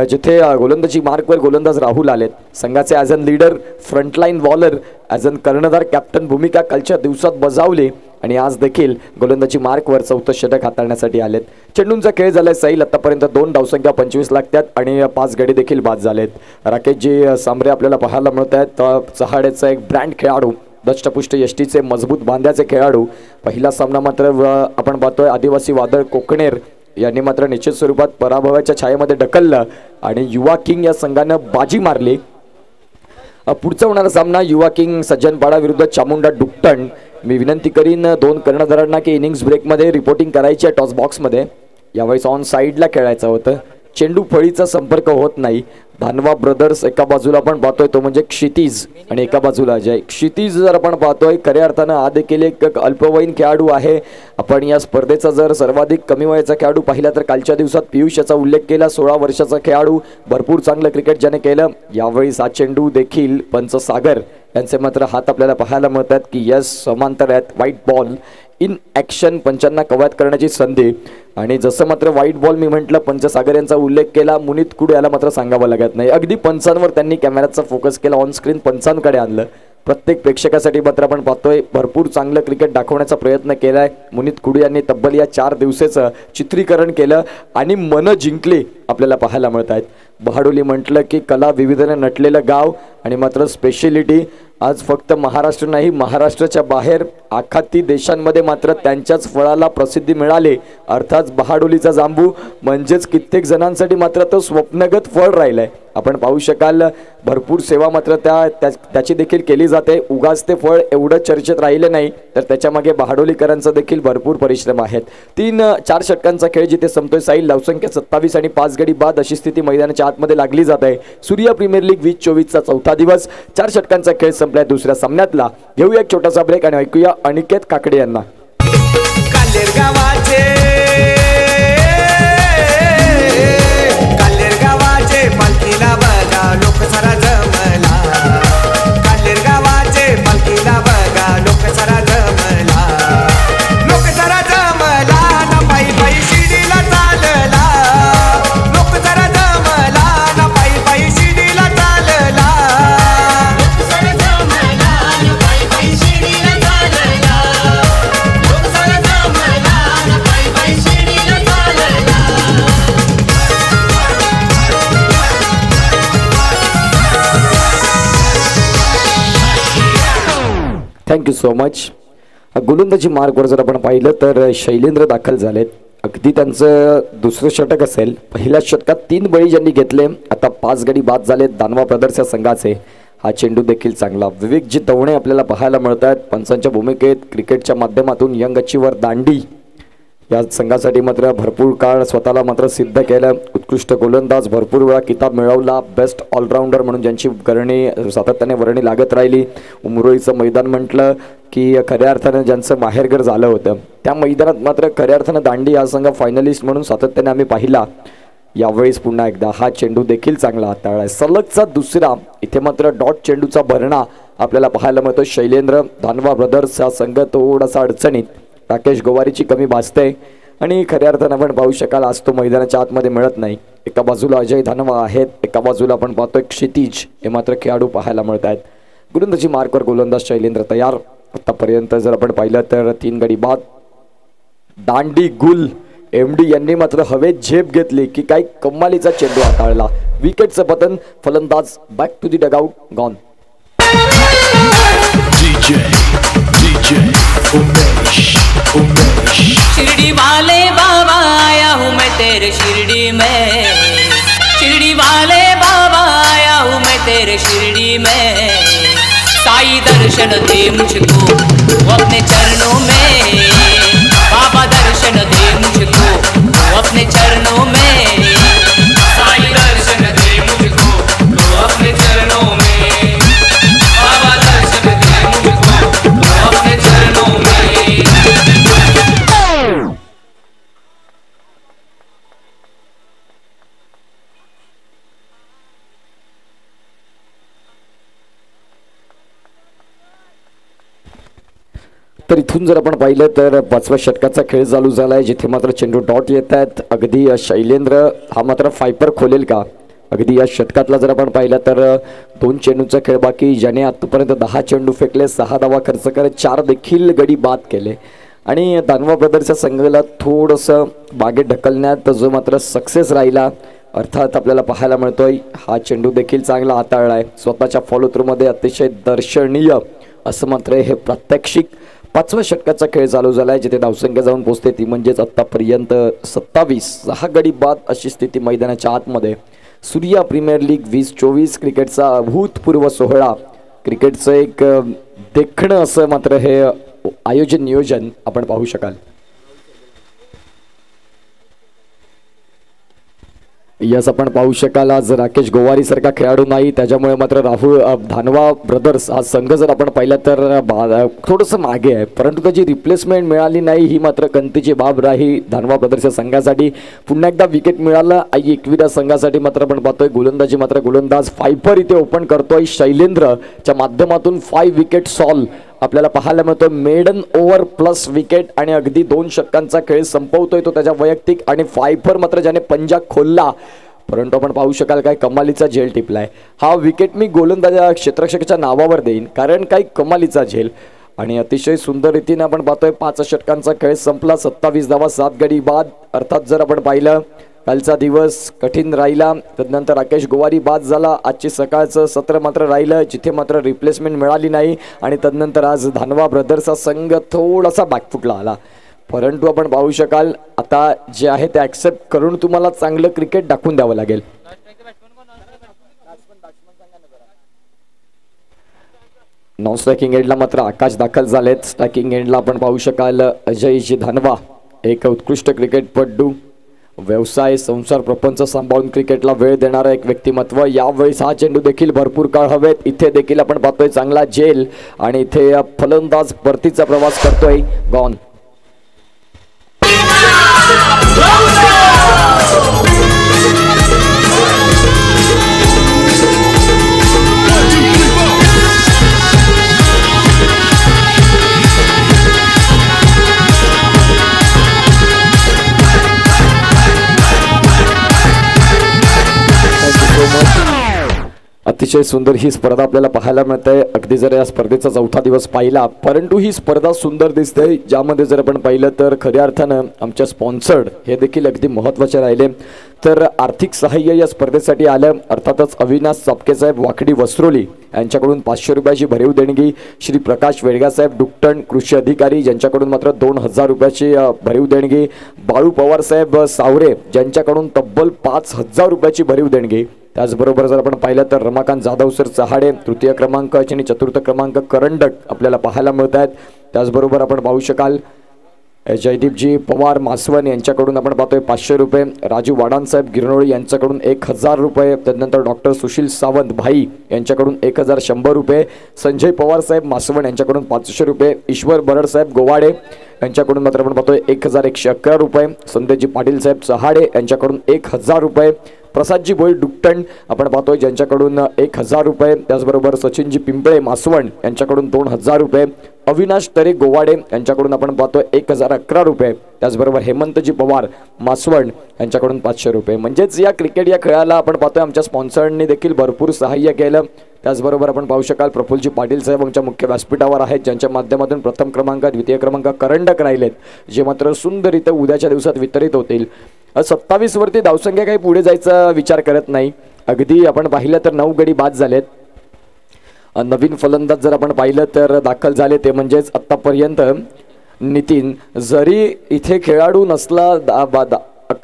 जिथे गोलंदाजी मार्कवर गोलंदाज राहुल आलेत. संघाचे as an leader, frontline bowler, as an कर्णधार, कॅप्टन भूमिका कालच्या दिवसात बजावली आणि आज देखील गोलंदाजी मार्कवर 4थं षटक हाताळण्यासाठी आलेत. चेंडूंचा खेळ झालाय सैल. आतापर्यंत 2 धावसंख्या 25 लागतात आणि 5 गडी देखील बाद झालेत. राकेशजी सांबरे आपल्याला पाहायला मिळत आहेत. चहाड्याचा एक ब्रँड खेळाडू, दष्टपुष्ट यष्टीचे मजबूत बांध्याचे खेळाडू. पहिला सामना मात्र आपण पाहतोय आदिवासी वादळ कोकणेर यांनी मात्र निश्चित स्वरूपात पराभवाच्या छायेमध्ये ढकललं आणि युवा किंग या संघानं बाजी मारली. पुढचा होणारा सामना युवा किंग सज्जनपाडा विरुद्ध चामुंडा डुक्टन. मी विनंती करीन 2 कर्णधारांना की इनिंग्स ब्रेकमध्ये रिपोर्टिंग करायची आहे टॉस बॉक्समध्ये. यावेळेस ऑन साईडला खेळायचं होतं. चेंडू फळीचा संपर्क होत नाही. धानवा ब्रदर्स एका बाजूला आपण पाहतोय तो म्हणजे क्षितिज आणि एका बाजूला अजय. क्षितिज जर आपण पाहतोय खऱ्या अर्थानं हा देखील एक अल्पवयीन खेळाडू आहे. आपण या स्पर्धेचा जर सर्वाधिक कमी वयाचा खेळाडू पाहिला तर कालच्या दिवसात पियुष याचा उल्लेख केला. 16 वर्षाचा खेळाडू, भरपूर चांगलं क्रिकेट ज्याने केलं. यावेळी 7 चेंडू देखील पंच सागर यांचे मात्र हात आपल्याला पाहायला मिळतात की यस समांतर आहेत. व्हाईट बॉल इन ॲक्शन, पंचांना कवायत करण्याची संधी. आणि जसं मात्र व्हाईट बॉल मी म्हटलं, पंच सागर यांचा उल्लेख केला, मुनीत कुडू याला मात्र सांगावं लागत नाही. अगदी पंचांवर त्यांनी कॅमेऱ्याचा फोकस केला, ऑन स्क्रीन पंचांकडे आणलं. प्रत्येक प्रेक्षकासाठी मात्र आपण पाहतोय भरपूर चांगलं क्रिकेट दाखवण्याचा प्रयत्न केलाय. मुनीत कुडू यांनी तब्बल या 4 दिवसाचं चित्रीकरण केलं आणि मन जिंकली आपल्याला पाहायला मिळत आहेत. बहाडोली म्हटलं की कला विविधने नटलेलं गाव आणि मात्र स्पेशलिटी आज फक्त महाराष्ट्र नाही, महाराष्ट्राच्या बाहेर आखाती देशांमध्ये मात्र त्यांच्याच फळाला प्रसिद्धी मिळाली. अर्थात बहाडोलीचा जांबू म्हणजेच कित्येक जणांसाठी मात्र तो स्वप्नगत फळ राहिलंय. आपण पाहू शकाल भरपूर सेवा मात्र त्याची देखील केली जाते. उगाच ते फळ एवढं चर्चेत राहिले नाही तर त्याच्यामागे बहाडोलीकरांचा देखील भरपूर परिश्रम आहेत. 3-4 षटकांचा खेळ जिथे संपतोय साईल. धावसंख्या 27 आणि 5 गडी बाद अशी स्थिती मैदानाच्या आतमध्ये लागली जात आहे. सूर्या प्रीमियर लीग 2024चा 4था दिवस. 4 षटकांचा खेळ संपलाय दुसऱ्या सामन्यातला. घेऊया एक छोटासा ब्रेक आणि ऐकूया अनिकेत काकडे यांना. पालखीला बघा लोक सारा जमला. कालेर गावाचे पालखीला बघा लोक सारा जमला. लोक सारा जमला ना पायी पायी शिडीला चालला. लोक सारा जमला ना पायी पायी शिडीला चालला. लोक सारा जमला ना पायी पायी शिडीला चालला. लोक सारा जमला ना पायी पायी शिडीला चालला. Thank you so much. गोलंदाजी मार्कवर जर आपण पाहिलं तर शैलेंद्र दाखल झालेत. अगदी त्यांचं दुसरं षटक असेल. पहिल्या षटकात 3 बळी ज्यांनी घेतले, आता 5 गडी बाद झालेत दानवा ब्रदर्स या संघाचे. हा चेंडू देखील चांगला. विवेकजी तवणे आपल्याला पाहायला मिळत आहेत पंचांच्या भूमिकेत. क्रिकेटच्या माध्यमातून यंग अचीवर दांडी या संघासाठी मात्र भरपूर काळ स्वतःला मात्र सिद्ध केलं. उत्कृष्ट गोलंदाज, भरपूर वेळा किताब मिळवला. बेस्ट ऑलराऊंडर म्हणून ज्यांची वर्णी सातत्याने वर्णी लागत राहिली. उमरोईचं मैदान म्हटलं की खऱ्या अर्थानं ज्यांचं माहेरघर झालं होतं त्या मैदानात मात्र खऱ्या अर्थानं दांडी हा संघ फायनलिस्ट म्हणून सातत्याने आम्ही पाहिला. यावेळेस पुन्हा एकदा हा चेंडू देखील चांगला हाताळलाय. सलगचा दुसरा. इथे मात्र डॉट चेंडूचा भरणा आपल्याला पाहायला मिळतो. शैलेंद्र धानवा ब्रदर्स हा संघ थोडासा अडचणीत. राकेश गोवारीची कमी भासते आणि खऱ्या अर्थानं आपण पाहू शकाल आज तो मैदानाच्या आतमध्ये मिळत नाही. एका बाजूला अजय धानवा आहेत, एका बाजूला आपण पाहतोय क्षितिज. हे मात्र खेळाडू पाहायला मिळत आहेत. गोलंदाजी मार्कवर गोलंदाज शैलेंद्र तयार. आतापर्यंत जर आपण पाहिलं तर 3 गडी बाद. दांडी गुल MD यांनी मात्र हवेत झेप घेतली की काही कमालीचा चेंडू हाताळला. विकेटचं पतन. फलंदाज back to the dugout. Gone. Shirdi वाले बाबा आया हूँ मैं तेरे शिरडी में. शिरडी वाले बाबा आया हूँ मैं तेरे शिरडी में. साई दर्शन दे मुझको वो अपने चरणों में. बाबा दर्शन दे मुझको वो अपने चरणों में. साई दर्शन दे मुझको वो अपने चरणों में. बाबा दर्शन दे मुझको वो अपने चरणों में. तर इथून जर आपण पाहिलं तर 5व्या षटकाचा खेळ चालू झालाय जिथे मात्र चेंडू डॉट येत आहेत. अगदी शैलेंद्र हा मात्र फायपर खोलेल का? अगदी या षटकातला जर आपण पाहिलं तर 2 चेंडूचा खेळ बाकी. ज्याने आतापर्यंत 10 चेंडू फेकले, 6 धावा खर्च करत 4 देखील गडी बाद केले आणि दानवा ब्रदर्सच्या संघाला थोडंसं मागे ढकलण्यात जो मात्र सक्सेस राहिला. अर्थात आपल्याला पाहायला मिळतोय हा चेंडू देखील चांगला हाताळलाय. स्वतःच्या फॉलो थ्रूमध्ये अतिशय दर्शनीय असं मात्र हे प्रात्यक्षिक. 5व्या षटकाचा खेळ चालू झालाय जिथे धावसंख्या जाऊन पोहोचते ती म्हणजेच आतापर्यंत 27. 6 गडी बाद अशी स्थिती मैदानाच्या आतमध्ये. सूर्या प्रीमियर लीग 2024 क्रिकेटचा अभूतपूर्व सोहळा. क्रिकेटचं एक देखणं असं मात्र हे आयोजन नियोजन आपण पाहू शकाल. यस आपण पाहू शकाल आज राकेश गोवारी सारखा खेळाडू नाही, त्याच्यामुळे मात्र राहुल धानवा ब्रदर्स हा संघ जर आपण पाहिला तर थोडंसं मागे आहे. परंतु त्याची रिप्लेसमेंट मिळाली नाही ही मात्र खंतीची बाब राही धानवा ब्रदर्सच्या संघासाठी. पुन्हा एकदा विकेट मिळालं. 21व्या संघासाठी मात्र आपण पाहतोय गोलंदाजी मात्र गोलंदाज फायपर इथे ओपन करतोय. शैलेंद्रच्या माध्यमातून 5 विकेट सॉल्व आपल्याला पाहायला मिळतोय. मेडन ओव्हर प्लस विकेट आणि अगदी 2 षटकांचा खेळ संपवतोय तो त्याच्या वैयक्तिक. आणि फायफर मात्र ज्याने पंजा खोलला, परंतु आपण पाहू शकाल काय कमालीचा झेल टिपलाय. हा विकेट मी गोलंदाजा क्षेत्ररक्षकाच्या नावावर देईन कारण काही कमालीचा झेल. आणि अतिशय सुंदर रीतीने आपण पाहतोय 5 षटकांचा खेळ संपला. 27 धावा 7 गडी बाद. अर्थात जर आपण पाहिलं कालचा दिवस कठीण राहिला, त्यानंतर राकेश गोवारी बाद झाला. आजची सकाळचं सत्र मात्र राहिलं जिथे मात्र रिप्लेसमेंट मिळाली नाही आणि त्यानंतर आज धानवा ब्रदर्सचा संघ थोडासा बॅकफुटला आला. परंतु आपण पाहू शकाल आता जे आहे ते ॲक्सेप्ट करून तुम्हाला चांगलं क्रिकेट दाखवून द्यावं लागेल. नॉन स्ट्रायकिंग एंडला मात्र आकाश दाखल झालेत. स्ट्रायकिंग एंडला आपण पाहू शकाल अजयजी धानवा, एक उत्कृष्ट क्रिकेटपटू, व्यवसाय संसार प्रपंच सांभाळून क्रिकेटला वेळ देणारा एक व्यक्तिमत्व. यावेळेस हा चेंडू देखील भरपूर काळ हवेत. इथे देखील आपण पाहतोय चांगला झेल आणि इथे फलंदाज परतीचा प्रवास करतोय. गॉन. अतिशय सुंदर ही स्पर्धा आपल्याला पाहायला मिळते. अगदी जर या स्पर्धेचा चौथा दिवस पाहिला, परंतु ही स्पर्धा सुंदर दिसते, ज्यामध्ये जर आपण पाहिलं तर खऱ्या अर्थानं आमच्या स्पॉन्सर्ड हे देखील अगदी महत्त्वाचे राहिले. तर आर्थिक सहाय्य या स्पर्धेसाठी आलं. अर्थातच अविनाश चापकेसाहेब वाकडी वस्त्रोली यांच्याकडून 500 रुपयाची भरीव देणगी, श्री प्रकाश वेडगासाहेब डुक्टण कृषी अधिकारी ज्यांच्याकडून मात्र 2000 रुपयाची भरीव देणगी, बाळू पवारसाहेब सावरे ज्यांच्याकडून तब्बल 5000 रुपयाची भरीव देणगी. त्याचबरोबर जर आपण पाहिलं तर रमाकांत जाधव सर चहाडे तृतीय क्रमांक आणि चतुर्थ क्रमांक करंडक आपल्याला पाहायला मिळत आहेत. त्याचबरोबर आपण पाहू शकाल जयदीपजी पवार मासवण यांच्याकडून आपण पाहतोय 500 रुपये, राजू वाडांसाहेब गिरनोळी यांच्याकडून 1000 रुपये, त्यानंतर डॉक्टर सुशील सावंत भाई यांच्याकडून 1100 रुपये, संजय पवार साहेब मासवण यांच्याकडून 500 रुपये, ईश्वर बरडसाहेब गोवाडे यांच्याकडून मात्र आपण पाहतोय 1111 रुपये, संदेशजी पाटील साहेब चहाडे यांच्याकडून 1000 रुपये, प्रसादजी भोई डुक्टण आपण पाहतोय ज्यांच्याकडून 1000 रुपये, त्याचबरोबर सचिनजी पिंपळे मासवण यांच्याकडून 2000 रुपये, अविनाश तरे गोवाडे यांच्याकडून आपण पाहतोय 1011 रुपये, त्याचबरोबर हेमंतजी पवार मासवण यांच्याकडून 500 रुपये. म्हणजेच या क्रिकेट या खेळाला आपण पाहतोय आमच्या स्पॉन्सरनी देखील भरपूर सहाय्य केलं. त्याचबरोबर आपण पाहू शकाल प्रफुल्लजी पाटील साहेब आमच्या मुख्य व्यासपीठावर आहेत, ज्यांच्या माध्यमातून प्रथम क्रमांक द्वितीय क्रमांक करंडक राहिलेत, जे मात्र सुंदररित्या उद्याच्या दिवसात वितरित होतील. 27 वरती धावसंख्या काही पुढे जायचा विचार करत नाही. अगदी आपण पाहिलं तर 9 गडी बाद झालेत. नवीन फलंदाज जर आपण पाहिलं तर दाखल झाले, ते म्हणजेच आत्तापर्यंत नितीन, जरी इथे खेळाडू नसला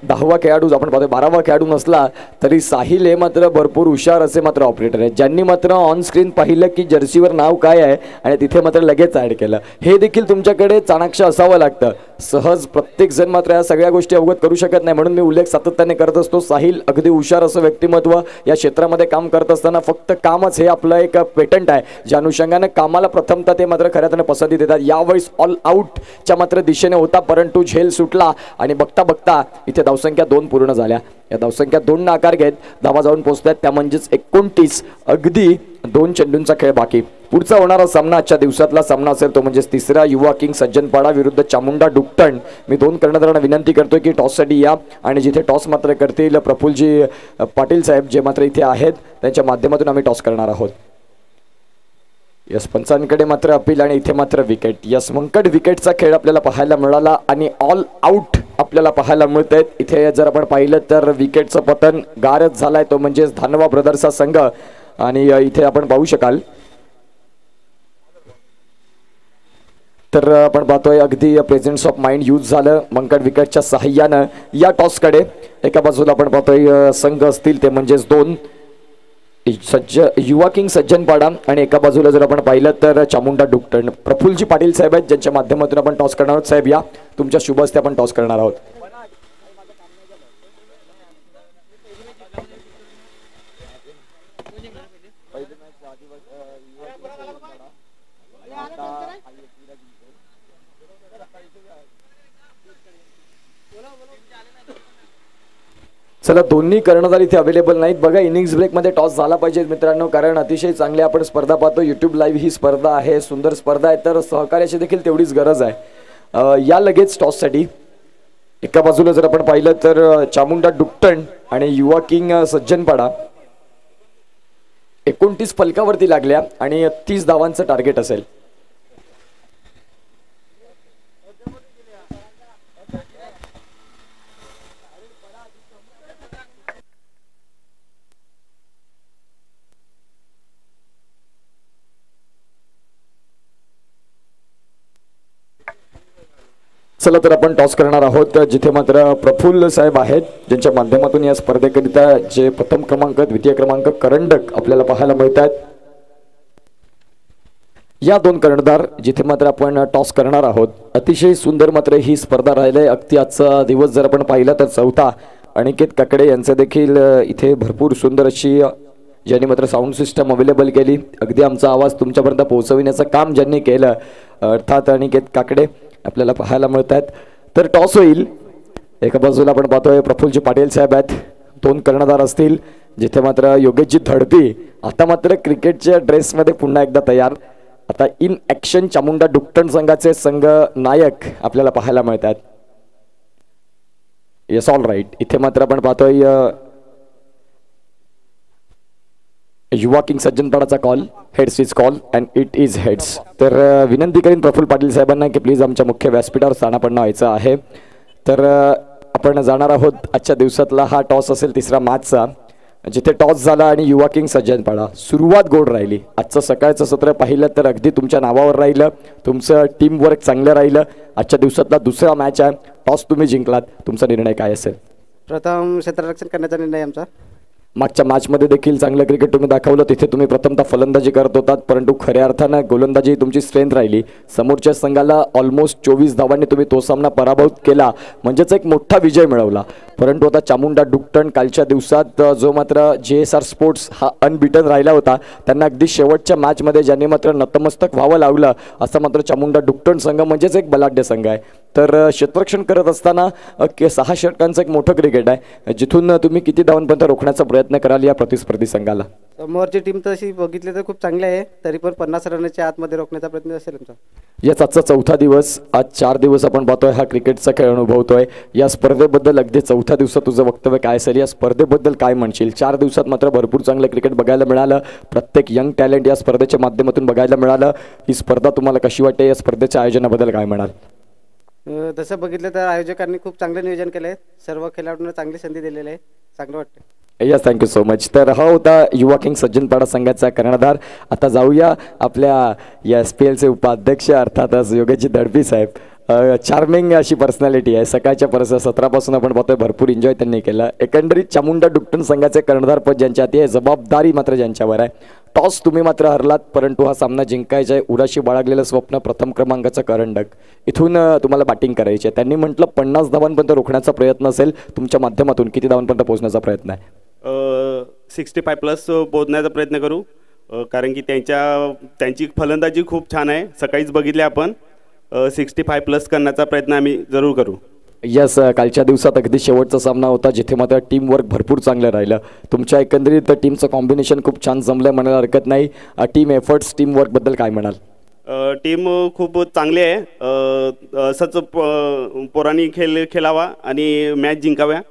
10वा खेळाडू आपण पाहतोय 12वा खेळाडू नसला तरी साहिल हे मात्र भरपूर हुशार असे मात्र ऑपरेटर आहेत, ज्यांनी मात्र ऑन स्क्रीन पाहिलं की जर्सीवर नाव काय आहे आणि तिथे मात्र लगेच ॲड केलं. हे देखील तुमच्याकडे चाणाक्ष असावं लागतं. सहज प्रत्येक जण मात्र या सगळ्या गोष्टी अवगत करू शकत नाही, म्हणून मी उल्लेख सातत्याने करत असतो. साहिल अगदी हुशार असं व्यक्तिमत्व, या क्षेत्रामध्ये काम करत असताना फक्त कामच हे आपलं एक पेटंट आहे, ज्या अनुषंगाने कामाला प्रथमतः ते मात्र खऱ्या अर्थाने पसंती देतात. यावेळेस ऑल आउटच्या मात्र दिशेने होता, परंतु झेल सुटला आणि बघता बघता इथे धावसंख्या 2 पूर्ण झाल्या. या धावसंख्या 2 ने आकार घेत धावा जाऊन पोहोचतात, त्या म्हणजेच 29. अगदी 2 चेंडूंचा खेळ बाकी. पुढचा होणारा सामना आजच्या दिवसातला सामना असेल तो म्हणजे तिसरा युवा किंग सज्जनपाडा विरुद्ध चामुंडा डुक्टण. मी 2 कर्णधारांना विनंती करतोय की टॉससाठी या, आणि जिथे टॉस मात्र करतील प्रफुल्लजी पाटील साहेब जे मात्र इथे आहेत त्यांच्या माध्यमातून आम्ही टॉस करणार आहोत. यस पंचांकडे मात्र अपील आणि इथे मात्र विकेट. यस मंकड विकेटचा खेळ आपल्याला पाहायला मिळाला आणि ऑल आउट आपल्याला पाहायला मिळत आहेत. इथे जर आपण पाहिलं तर विकेटचं पतन गारच झालाय, तो म्हणजेच धानवा ब्रदर्सचा संघ. आणि इथे आपण पाहू शकाल तर आपण पाहतोय अगदी प्रेझेन्स ऑफ माइंड यूज झालं मंकड विकेटच्या सहाय्यानं. या टॉसकडे एका बाजूला आपण पाहतोय संघ असतील ते म्हणजेच 2 युवा किंग सज्जनपाडा आणि एका बाजूला जर आपण पाहिलं तर चामुंडा डुक्टण. प्रफुल्लजी पाटील साहेब आहेत ज्यांच्या माध्यमातून आपण टॉस करणार आहोत. साहेब या, तुमच्या शुभ हस्ते आपण टॉस करणार आहोत. चला, दोन्ही कर्णधार इथे अवेलेबल नाहीत. बघा, इनिंग्स ब्रेकमध्ये टॉस झाला पाहिजे मित्रांनो, कारण अतिशय चांगली आपण स्पर्धा पाहतो. यूट्यूब लाईव्ह ही स्पर्धा आहे, सुंदर स्पर्धा आहे, तर सहकार्याची देखील तेवढीच गरज आहे. या लगेच टॉससाठी एका बाजूला जर आपण पाहिलं तर चामुंडा डुक्टण आणि युवा किंग सज्जनपाडा 29 फलकावरती लागल्या आणि 30 धावांचं टार्गेट असेल. चला तर आपण टॉस करणार आहोत, जिथे मात्र प्रफुल्ल साहेब आहेत ज्यांच्या माध्यमातून या स्पर्धेकरिता जे प्रथम क्रमांक द्वितीय क्रमांक करंडक आपल्याला पाहायला मिळतात. या 2 कर्णधार जिथे मात्र आपण टॉस करणार आहोत. अतिशय सुंदर मात्र ही स्पर्धा राहिली. अगदी आजचा दिवस जर आपण पाहिला तर चौथा. अनिकेत काकडे यांचं देखील इथे भरपूर सुंदर अशी ज्यांनी मात्र साऊंड सिस्टम अवेलेबल केली. अगदी आमचा आवाज तुमच्यापर्यंत पोहोचविण्याचं काम ज्यांनी केलं, अर्थात अनिकेत काकडे आपल्याला पाहायला मिळतात. तर टॉस होईल. एका बाजूला आपण पाहतोय प्रफुल्लजी पाटील साहेब आहेत, 2 कर्णधार असतील, जिथे मात्र योगेशजी धडपी आता मात्र क्रिकेटच्या ड्रेसमध्ये पुन्हा एकदा तयार. आता इन ॲक्शन चामुंडा डुक्टण संघाचे संघ नायक आपल्याला पाहायला मिळतात. Yes, all right. इथे मात्र आपण पाहतोय युवा किंग सज्जनपाडाचा call, heads is call and it is heads. तर विनंती करीन प्रफुल्ल पाटील साहेबांना की प्लीज आमच्या मुख्य व्यासपीठावर स्थानापन्न व्हायचं आहे. तर आपण जाणार आहोत आजच्या दिवसातला हा टॉस असेल तिसरा मॅचचा, जिथे टॉस झाला आणि युवा किंग सज्जनपाडा. सुरुवात गोड राहिली. आजचं सकाळचं सत्र पाहिलं तर अगदी तुमच्या नावावर राहिलं, तुमचं टीमवर्क चांगलं राहिलं. आजच्या दिवसातला दुसरा मॅच आहे, टॉस तुम्ही जिंकलात, तुमचा निर्णय काय असेल? प्रथम क्षेत्ररक्षण करण्याचा निर्णय आमचा. मागच्या मॅचमध्ये देखील चांगलं क्रिकेट तुम्ही दाखवलं. तिथे तुम्ही प्रथमतः फलंदाजी करत होतात, परंतु खऱ्या अर्थानं गोलंदाजी तुमची स्ट्रेंथ राहिली. समोरच्या संघाला ऑलमोस्ट 24 धावांनी तुम्ही तो सामना पराभूत केला, म्हणजेच एक मोठा विजय मिळवला. परंतु आता चामुंडा डुकटन कालच्या दिवसात जो मात्र JSR स्पोर्ट्स हा अनबिटन राहिला होता, त्यांना अगदी शेवटच्या मॅचमध्ये ज्यांनी मात्र नतमस्तक व्हावं लावलं, असं मात्र चामुंडा डुकटन संघ म्हणजेच एक बलाढ्य संघ आहे. तर क्षेत्ररक्षण करत असताना 6 षटकांचं एक मोठं क्रिकेट आहे, जिथून तुम्ही किती धावांपर्यंत रोखण्याचा प्रयत्न कराल या प्रतिस्पर्धी संघाला? समोरची टीम तशी बघितली तर खूप चांगली आहे, तरी पण 50 रनच्या आतमध्ये रोखण्याचा प्रयत्न असेल आमचा. याच आजचा चौथा दिवस. आज 4 दिवस आपण पाहतोय हा क्रिकेटचा खेळ अनुभवतोय. या स्पर्धेबद्दल अगदी चौथ्या दिवसात तुझं वक्तव्य काय असेल? या स्पर्धेबद्दल काय म्हणशील? 4 दिवसात मात्र भरपूर चांगलं क्रिकेट बघायला मिळालं, प्रत्येक यंग टॅलेंट या स्पर्धेच्या माध्यमातून बघायला मिळालं. ही स्पर्धा तुम्हाला कशी वाटते? या स्पर्धेच्या आयोजनाबद्दल काय म्हणाल? तसं बघितलं तर आयोजकांनी खूप चांगलं नियोजन केलं आहे, सर्व खेळाडूंना चांगली संधी दिलेली आहे, चांगलं वाटतं. Yes, thank you so much. तर हा होता युवा किंग सज्जनपाडा संघाचा कर्णधार. आता जाऊया आपल्या या SPLचे उपाध्यक्ष अर्थातच योगेशजी दडपी साहेब. चार्मिंग अशी पर्सनॅलिटी आहे. सकाळच्या सत्रापासून आपण पाहतोय भरपूर एन्जॉय त्यांनी केलं. एकंदरीत चामुंडा डुकटन संघाचे कर्णधारपद ज्यांच्या हाती आहे, जबाबदारी मात्र ज्यांच्यावर आहे. टॉस तुम्ही मात्र हरलात, परंतु हा सामना जिंकायचा आहे. उराशी बाळगलेलं स्वप्न, प्रथम क्रमांकाचा करंडक. इथून तुम्हाला बॅटिंग करायची आहे. त्यांनी म्हटलं 50 धावांपर्यंत रोखण्याचा प्रयत्न असेल. तुमच्या माध्यमातून किती धावांपर्यंत पोहोचण्याचा प्रयत्न आहे? 65+ पोहोचण्याचा प्रयत्न करू, कारण की त्यांची फलंदाजी खूप छान आहे. सकाळीच बघितले आपण. 65+ करण्याचा प्रयत्न आम्ही जरूर करू. यस, कालच्या दिवसात अगदी शेवटचा सामना होता, जिथे मात्र टीमवर्क भरपूर चांगलं राहिलं. तुमच्या एकंदरीत टीमचं कॉम्बिनेशन खूप छान जमलं म्हणायला हरकत नाही. टीम एफर्ट्स, टीमवर्कबद्दल काय म्हणाल? टीम खूप चांगली आहे. असंच पोरांनी खेळावा आणि मॅच जिंकाव्या.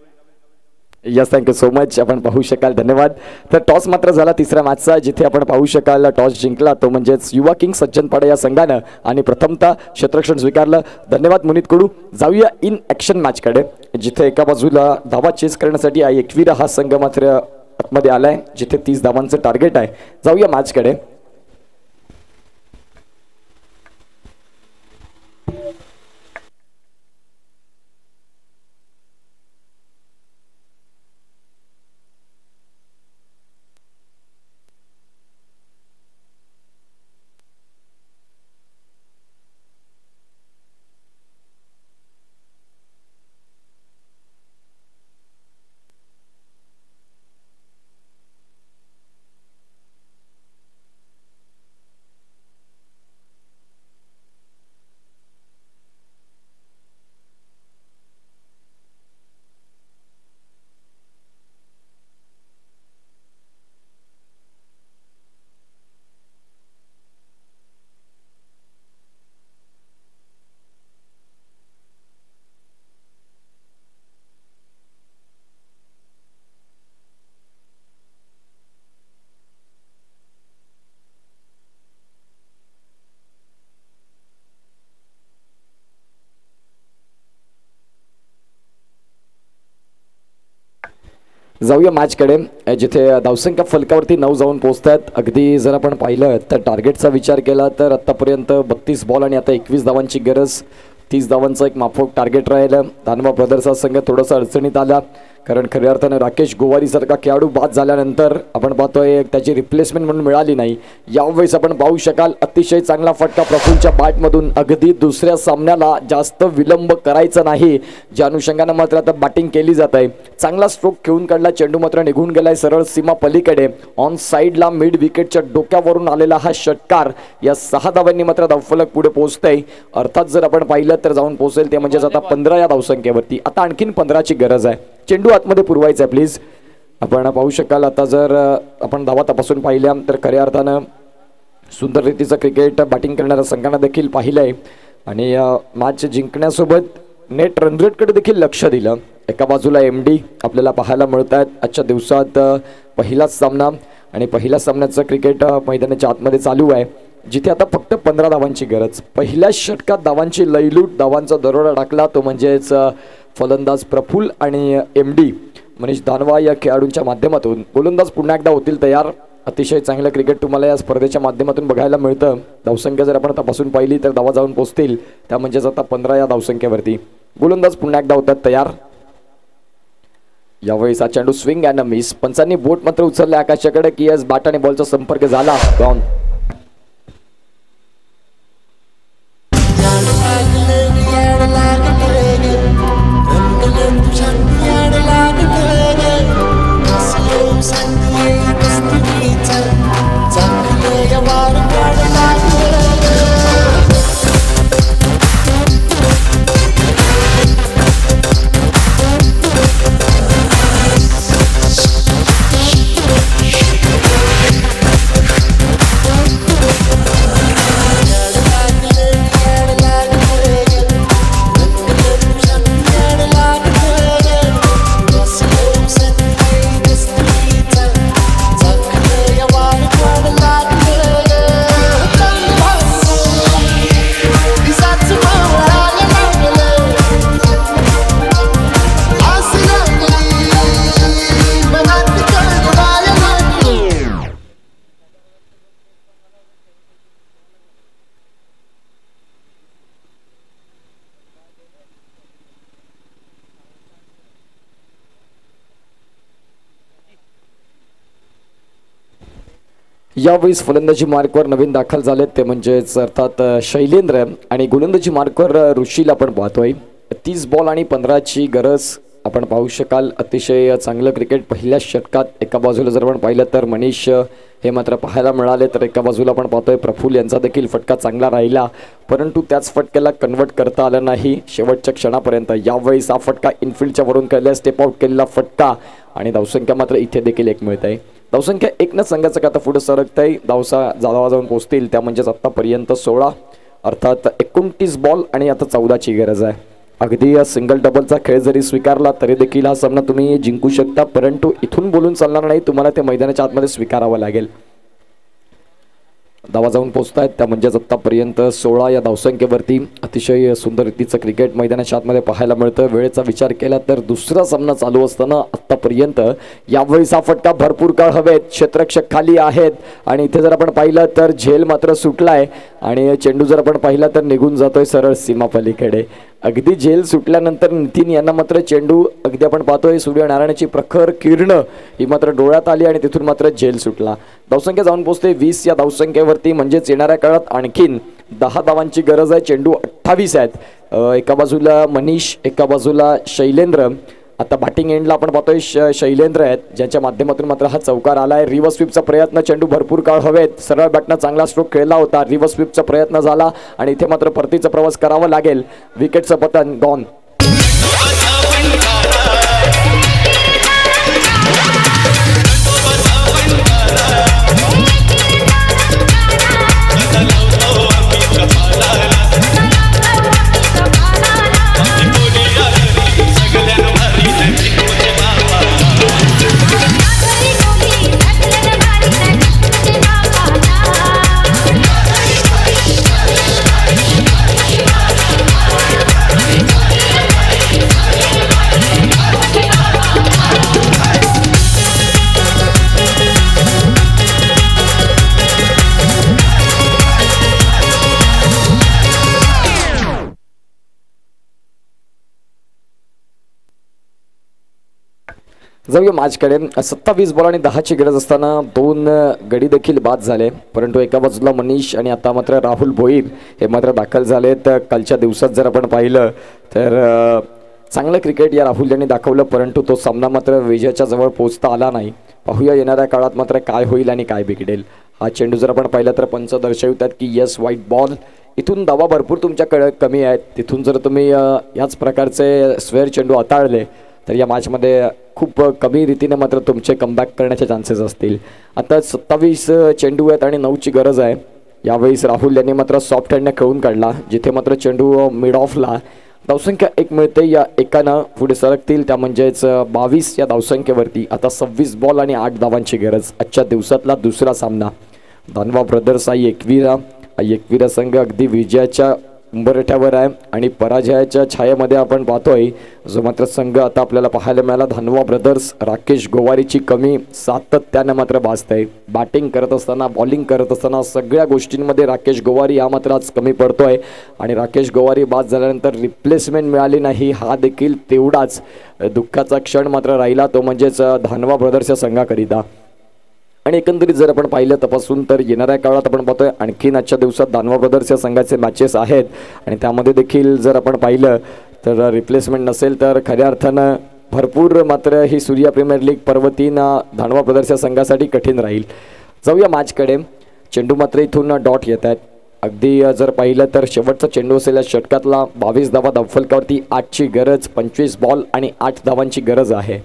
Yes, thank you so much. आपण पाहू शकाल, धन्यवाद. तर टॉस मात्र झाला तिसऱ्या मॅचचा, जिथे आपण पाहू शकाल टॉस जिंकला तो म्हणजेच युवा किंग सज्जनपाडा या संघानं, आणि प्रथमतः क्षेत्ररक्षण स्वीकारलं. धन्यवाद मुनीत कडू. जाऊया इन ॲक्शन मॅचकडे, जिथे एका बाजूला धावा चेस करण्यासाठी एकविरा हा संघ मात्र आतमध्ये आलाय, जिथे 30 धावांचं टार्गेट आहे. जाऊया मॅचकडे. जाऊया मॅचकडे, जिथे धावसंख्या फलकावरती 9 जाऊन पोहोचत आहेत. अगदी जर आपण पाहिलं तर टार्गेटचा विचार केला तर आत्तापर्यंत 32 बॉल आणि आता 21 धावांची गरज. 30 धावांचं एक माफक टार्गेट राहिलं. दानवा ब्रदर्सचा संघ थोडासा अडचणीत आला, कारण खऱ्या अर्थानं राकेश गोवारीसारखा खेळाडू बाद झाल्यानंतर आपण पाहतोय त्याची रिप्लेसमेंट म्हणून मिळाली नाही. यावेळेस आपण पाहू शकाल अतिशय चांगला फटका प्रफुल्लच्या बॅटमधून. अगदी दुसऱ्या सामन्याला जास्त विलंब करायचा नाही, ज्या अनुषंगानं मात्र आता बॅटिंग केली जात आहे. चांगला स्ट्रोक खेळून काढला, चेंडू मात्र निघून गेलाय सरळ सीमा पलीकडे. ऑन साईडला मिड विकेटच्या डोक्यावरून आलेला हा षटकार या 6 धावांनी मात्र धावफलक पुढे पोहोचतंय. अर्थात जर आपण पाहिलं तर जाऊन पोहोचेल ते म्हणजेच आता 15 या धावसंख्येवरती. आता आणखीन 15ची गरज आहे. चेंडू आतमध्ये पुरवायचा आहे प्लीज. आपण पाहू शकाल आता जर आपण धावा तपासून पाहिल्या तर खऱ्या अर्थानं सुंदर रीतीचं क्रिकेट बॅटिंग करणाऱ्या संघांना देखील पाहिलं आहे, आणि मॅच जिंकण्यासोबत नेट रन रेटकडे देखील लक्ष दिलं. एका बाजूला MD आपल्याला पाहायला मिळत आहेत. आजच्या दिवसात पहिलाच सामना आणि पहिल्या सामन्याचं क्रिकेट मैदानाच्या आतमध्ये चालू आहे, जिथे आता फक्त 15 धावांची गरज. पहिल्या षटकात धावांची लयलूट, धावांचा दरोडा टाकला तो म्हणजेच फलंदाज प्रफुल्ल आणि MD मनीष दानवा या खेळाडूंच्या माध्यमातून. गोलंदाज पुन्हा एकदा होतील तयार. अतिशय चांगलं क्रिकेट तुम्हाला या स्पर्धेच्या माध्यमातून बघायला मिळतं. धावसंख्या जर आपण तपासून पाहिली तर धावा जाऊन पोहोचतील, त्या म्हणजेच आता 15 या धावसंख्येवरती. गोलंदाज पुन्हा एकदा होतात तयार. यावेळेस हा चेंडू स्विंग अँड मिस. पंचांनी बोट मात्र उचलले आकाशाकडे की एस बॅट आणि बॉलचा संपर्क झाला. गॉन. यावेळेस फलंदाजी मार्कवर नवीन दाखल झालेत ते म्हणजेच अर्थात शैलेंद्र आणि गोलंदाजी मार्कवर ऋषीला आपण पाहतोय. 30 बॉल आणि 15ची गरज आपण पाहू शकाल. अतिशय चांगलं क्रिकेट पहिल्या षटकात. एका बाजूला जर आपण पाहिलं तर मनीष हे मात्र पाहायला मिळाले, तर एका बाजूला आपण पाहतोय प्रफुल्ल यांचा देखील फटका चांगला राहिला, परंतु त्याच फटक्याला कन्वर्ट करता आलं नाही शेवटच्या क्षणापर्यंत. यावेळेस हा फटका इनफिल्डच्या वरून केलेला स्टेप आउट केलेला फटका आणि धावसंख्या मात्र इथे देखील 1 मिळत आहे. धावसंख्या 1 संघाचं का आता पुढे सरकत आहे. धावा जाऊन पोहोचतील, त्या म्हणजेच आत्तापर्यंत 16 अर्थात 29 बॉल आणि आता 14ची गरज आहे. अगदी सिंगल डबलचा खेळ जरी स्वीकारला तरी देखील हा सामना तुम्ही जिंकू शकता, परंतु इथून बोलून चालणार नाही, तुम्हाला ते मैदानाच्या आतमध्ये स्वीकारावं लागेल. धावा जाऊन पोहोचतायत, त्या म्हणजेच आत्तापर्यंत 16 या धावसंख्येवरती. अतिशय सुंदर रीतीचं क्रिकेट मैदानाच्या आतमध्ये पाहायला मिळतं. वेळेचा विचार केला तर दुसरा सामना चालू असताना आत्तापर्यंत यावेळेस हा फटका भरपूर काळ हवेत, क्षेत्ररक्षक खाली आहेत आणि इथे जर आपण पाहिलं तर झेल मात्र सुटलाय आणि चेंडू जर आपण पाहिला तर निघून जातोय सरळ सीमापलीकडे. अगदी झेल सुटल्यानंतर नितीन यांना मात्र चेंडू अगदी आपण पाहतोय सूर्यनारायणाची प्रखर किरण ही मात्र डोळ्यात आली आणि तिथून मात्र झेल सुटला. धावसंख्या जाऊन पोहोचते 20 या धावसंख्येवरती, म्हणजेच येणाऱ्या काळात आणखीन 10 धावांची गरज आहे. चेंडू 28 आहेत. एका बाजूला मनीष, एका बाजूला शैलेंद्र. आता बॅटिंग एंडला आपण पाहतोय शैलेंद्र आहेत, ज्यांच्या माध्यमातून मात्र हा चौकार आलाय. रिव्हर्स स्वीपचा प्रयत्न, चेंडू भरपूर काळ हवेत, सरळ बॅटनं चांगला स्ट्रोक खेळला होता. रिव्हर्स स्वीपचा प्रयत्न झाला आणि इथे मात्र परतीचा प्रवास करावा लागेल. विकेटचं पतन. गॉन. जाऊया मॅचकडे. 27 बॉल आणि 10ची गरज असताना 2 गडी देखील बाद झाले, परंतु एका बाजूला मनीष आणि आता मात्र राहुल भोईर हे मात्र दाखल झालेत. कालच्या दिवसात जर आपण पाहिलं तर चांगलं क्रिकेट या राहुल यांनी दाखवलं, परंतु तो सामना मात्र विजयाच्या जवळ पोहोचता आला नाही. पाहूया येणाऱ्या काळात मात्र काय होईल आणि काय बिघडेल. हा चेंडू जर आपण पाहिला तर पंच दर्शवतात की येस वाईट बॉल. इथून धावा भरपूर तुमच्याकडे कमी आहेत, तिथून जर तुम्ही याच प्रकारचे स्क्वेअर चेंडू हाताळले तर या मॅचमध्ये खूप कमी रीतीने मात्र तुमचे कमबॅक करण्याचे चान्सेस असतील. आता 27 चेंडू आहेत आणि 9ची गरज आहे. यावेळेस राहुल यांनी मात्र सॉफ्ट हँडने खेळून काढला, जिथे मात्र चेंडू मिड ऑफला धावसंख्या 1 मिळते. या एकानं पुढे सरकतील त्या म्हणजेच 22 या धावसंख्येवरती. आता 26 बॉल आणि 8 धावांची गरज. आजच्या दिवसातला दुसरा सामना धानवा ब्रदर्स आई एकविरा संघ अगदी विजयाच्या उंबरठ्यावर आहे आणि पराजयाच्या छायेमध्ये आपण पाहतोय जो मात्र संघ आता आपल्याला पाहायला मिळाला धानवा ब्रदर्स. राकेश गोवारीची कमी सातत्यानं मात्र भासतंय. बॅटिंग करत असताना बॉलिंग करत असताना सगळ्या गोष्टींमध्ये राकेश गोवारी हा मात्र आज कमी पडतोय आणि राकेश गोवारी बाद झाल्यानंतर रिप्लेसमेंट मिळाली नाही हा देखील तेवढाच दुःखाचा क्षण मात्र राहिला तो म्हणजेच धानवा ब्रदर्सच्या संघाकरिता. आणि एकंदरीत जर आपण पाहिलं तपासून तर येणाऱ्या काळात आपण पाहतोय आणखीन आजच्या दिवसात धानवा ब्रदर्स या संघाचे मॅचेस आहेत आणि त्यामध्ये देखील जर आपण पाहिलं तर रिप्लेसमेंट नसेल तर खऱ्या अर्थानं भरपूर मात्र ही सूर्या प्रीमियर लीग पर्वतीन धानवा ब्रदर्स या संघासाठी कठीण राहील. जाऊया मॅचकडे. चेंडू मात्र इथून डॉट येत आहेत. अगदी जर पाहिलं तर शेवटचा चेंडू असेल या षटकातला 22 धावा धावफलकावरती 8ची गरज. 25 बॉल आणि 8 धावांची गरज आहे.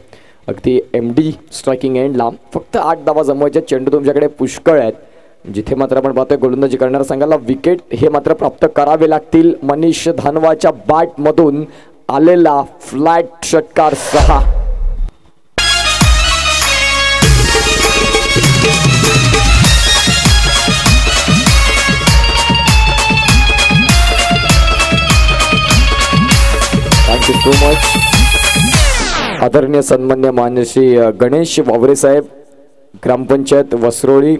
अगदी MD स्ट्रायकिंग एंडला फक्त 8 धावा जमवायचे. चेंडू तुमच्याकडे पुष्कळ आहेत. जिथे मात्र आपण पाहतोय गोलंदाजी करणाऱ्या संघाला विकेट हे मात्र प्राप्त करावे लागतील. मनीष धानवाच्या बॅटमधून आलेला फ्लॅट षटकार 6. Thank you so much. आदरणीय सन्मान्य मान्य श्री गणेश वावरे साहेब ग्रामपंचायत वसरोळी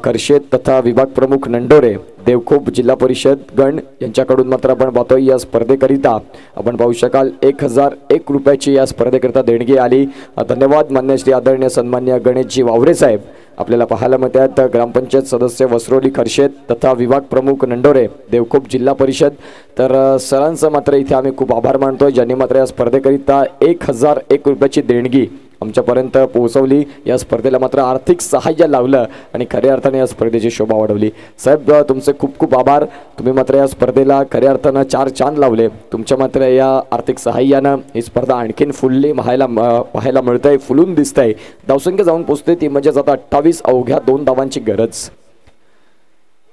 खर्शेत तथा विभाग प्रमुख नंडोरे देवखोप जिल्हा परिषद गण यांच्याकडून मात्र आपण पाहतोय या स्पर्धेकरिता आपण पाहू शकाल 1001 रुपयाची या स्पर्धेकरिता देणगी आली. धन्यवाद मान्य श्री आदरणीय सन्मान्य गणेशजी वावरे साहेब. आपल्याला पाहायला मिळतात ग्रामपंचायत सदस्य वसरोली खर्शेत तथा विभाग प्रमुख नंडोरे देवखोप जिल्हा परिषद. तर सरांचं मात्र इथे आम्ही खूप आभार मानतोय ज्यांनी मात्र या स्पर्धेकरिता 1001 रुपयाची देणगी आमच्यापर्यंत पोहोचवली. या स्पर्धेला मात्र आर्थिक सहाय्य लावलं आणि खऱ्या अर्थाने या स्पर्धेची शोभा वाढवली. साहेब तुमचे खूप खूप आभार. तुम्ही मात्र या स्पर्धेला खऱ्या अर्थानं 4 चांद लावले. तुमच्या मात्र या आर्थिक सहाय्यानं ही स्पर्धा आणखीन फुलली पाहायला मिळतंय फुलून दिसतंय. धावसंख्या जाऊन पोहोचते ती म्हणजेच आता 28 अवघ्या 2 धावांची गरज.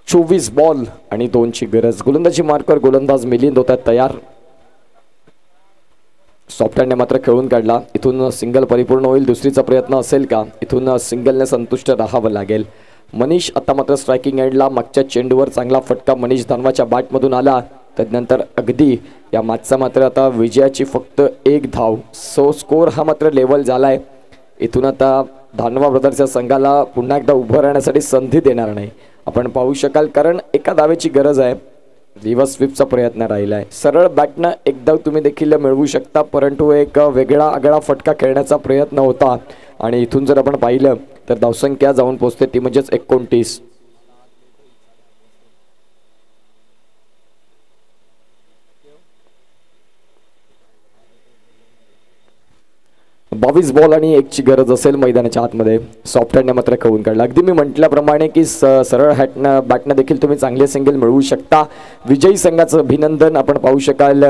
24 बॉल आणि 2ची गरज. गोलंदाजी मार्कवर गोलंदाज मिलिंद होतात तयार. सॉफ्ट हँडने मात्र खेळून काढला. इथून सिंगल परिपूर्ण होईल. दुसरीचा प्रयत्न असेल का? इथून सिंगलने संतुष्ट राहावं लागेल. मनीष आता मात्र स्ट्रायकिंग एंडला. मागच्या चेंडूवर चांगला फटका मनीष धानवाच्या बॅटमधून आला. त्यानंतर अगदी या मॅचचा मात्र आता विजयाची फक्त 1 धाव. स्कोर हा मात्र लेवल झालाय. इथून आता धानवा ब्रदर्सच्या संघाला पुन्हा एकदा उभं राहण्यासाठी संधी देणार नाही आपण पाहू शकाल कारण एका धावेची गरज आहे. रिव्हर्स स्वीपचा प्रयत्न राहिला आहे. सरळ बॅटनं एकदा तुम्ही देखील मिळवू शकता परंतु एक वेगळा आगळा फटका खेळण्याचा प्रयत्न होता आणि इथून जर आपण पाहिलं तर धावसंख्या जाऊन पोहोचते ती म्हणजेच 29. 22 बॉल आणि 1ची गरज असेल मैदानाच्या आतमध्ये. सॉफ्ट हँडने मात्र खेळून काढला. अगदी मी म्हटल्याप्रमाणे की सरळ हॅटनं बॅटनं देखील तुम्ही चांगले सिंगल मिळवू शकता. विजयी संघाचं अभिनंदन आपण पाहू शकाल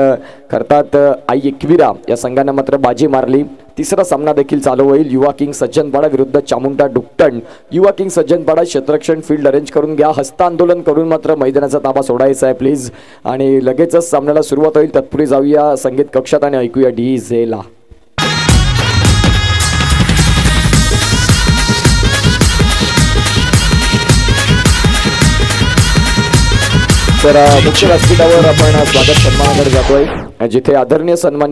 करतात. आई एकविरा या संघानं मात्र बाजी मारली. तिसरा सामना देखील चालू होईल. युवा किंग सज्जनपाडा विरुद्ध चामुंडा डुकटण. युवा किंग सज्जनपाडा क्षेत्ररक्षण फील्ड अरेंज करून घ्या. हस्तांदोलन करून मात्र मैदानाचा ताबा सोडायचा आहे प्लीज आणि लगेचच सामन्याला सुरुवात होईल. तत्पूर्वी जाऊया संगीत कक्षात आणि ऐकूया डीजेला. तर मुख्य व्यासपीठावर आपण स्वागत सन्मानाकडे जातोय जिथे आदरणीय सन्मान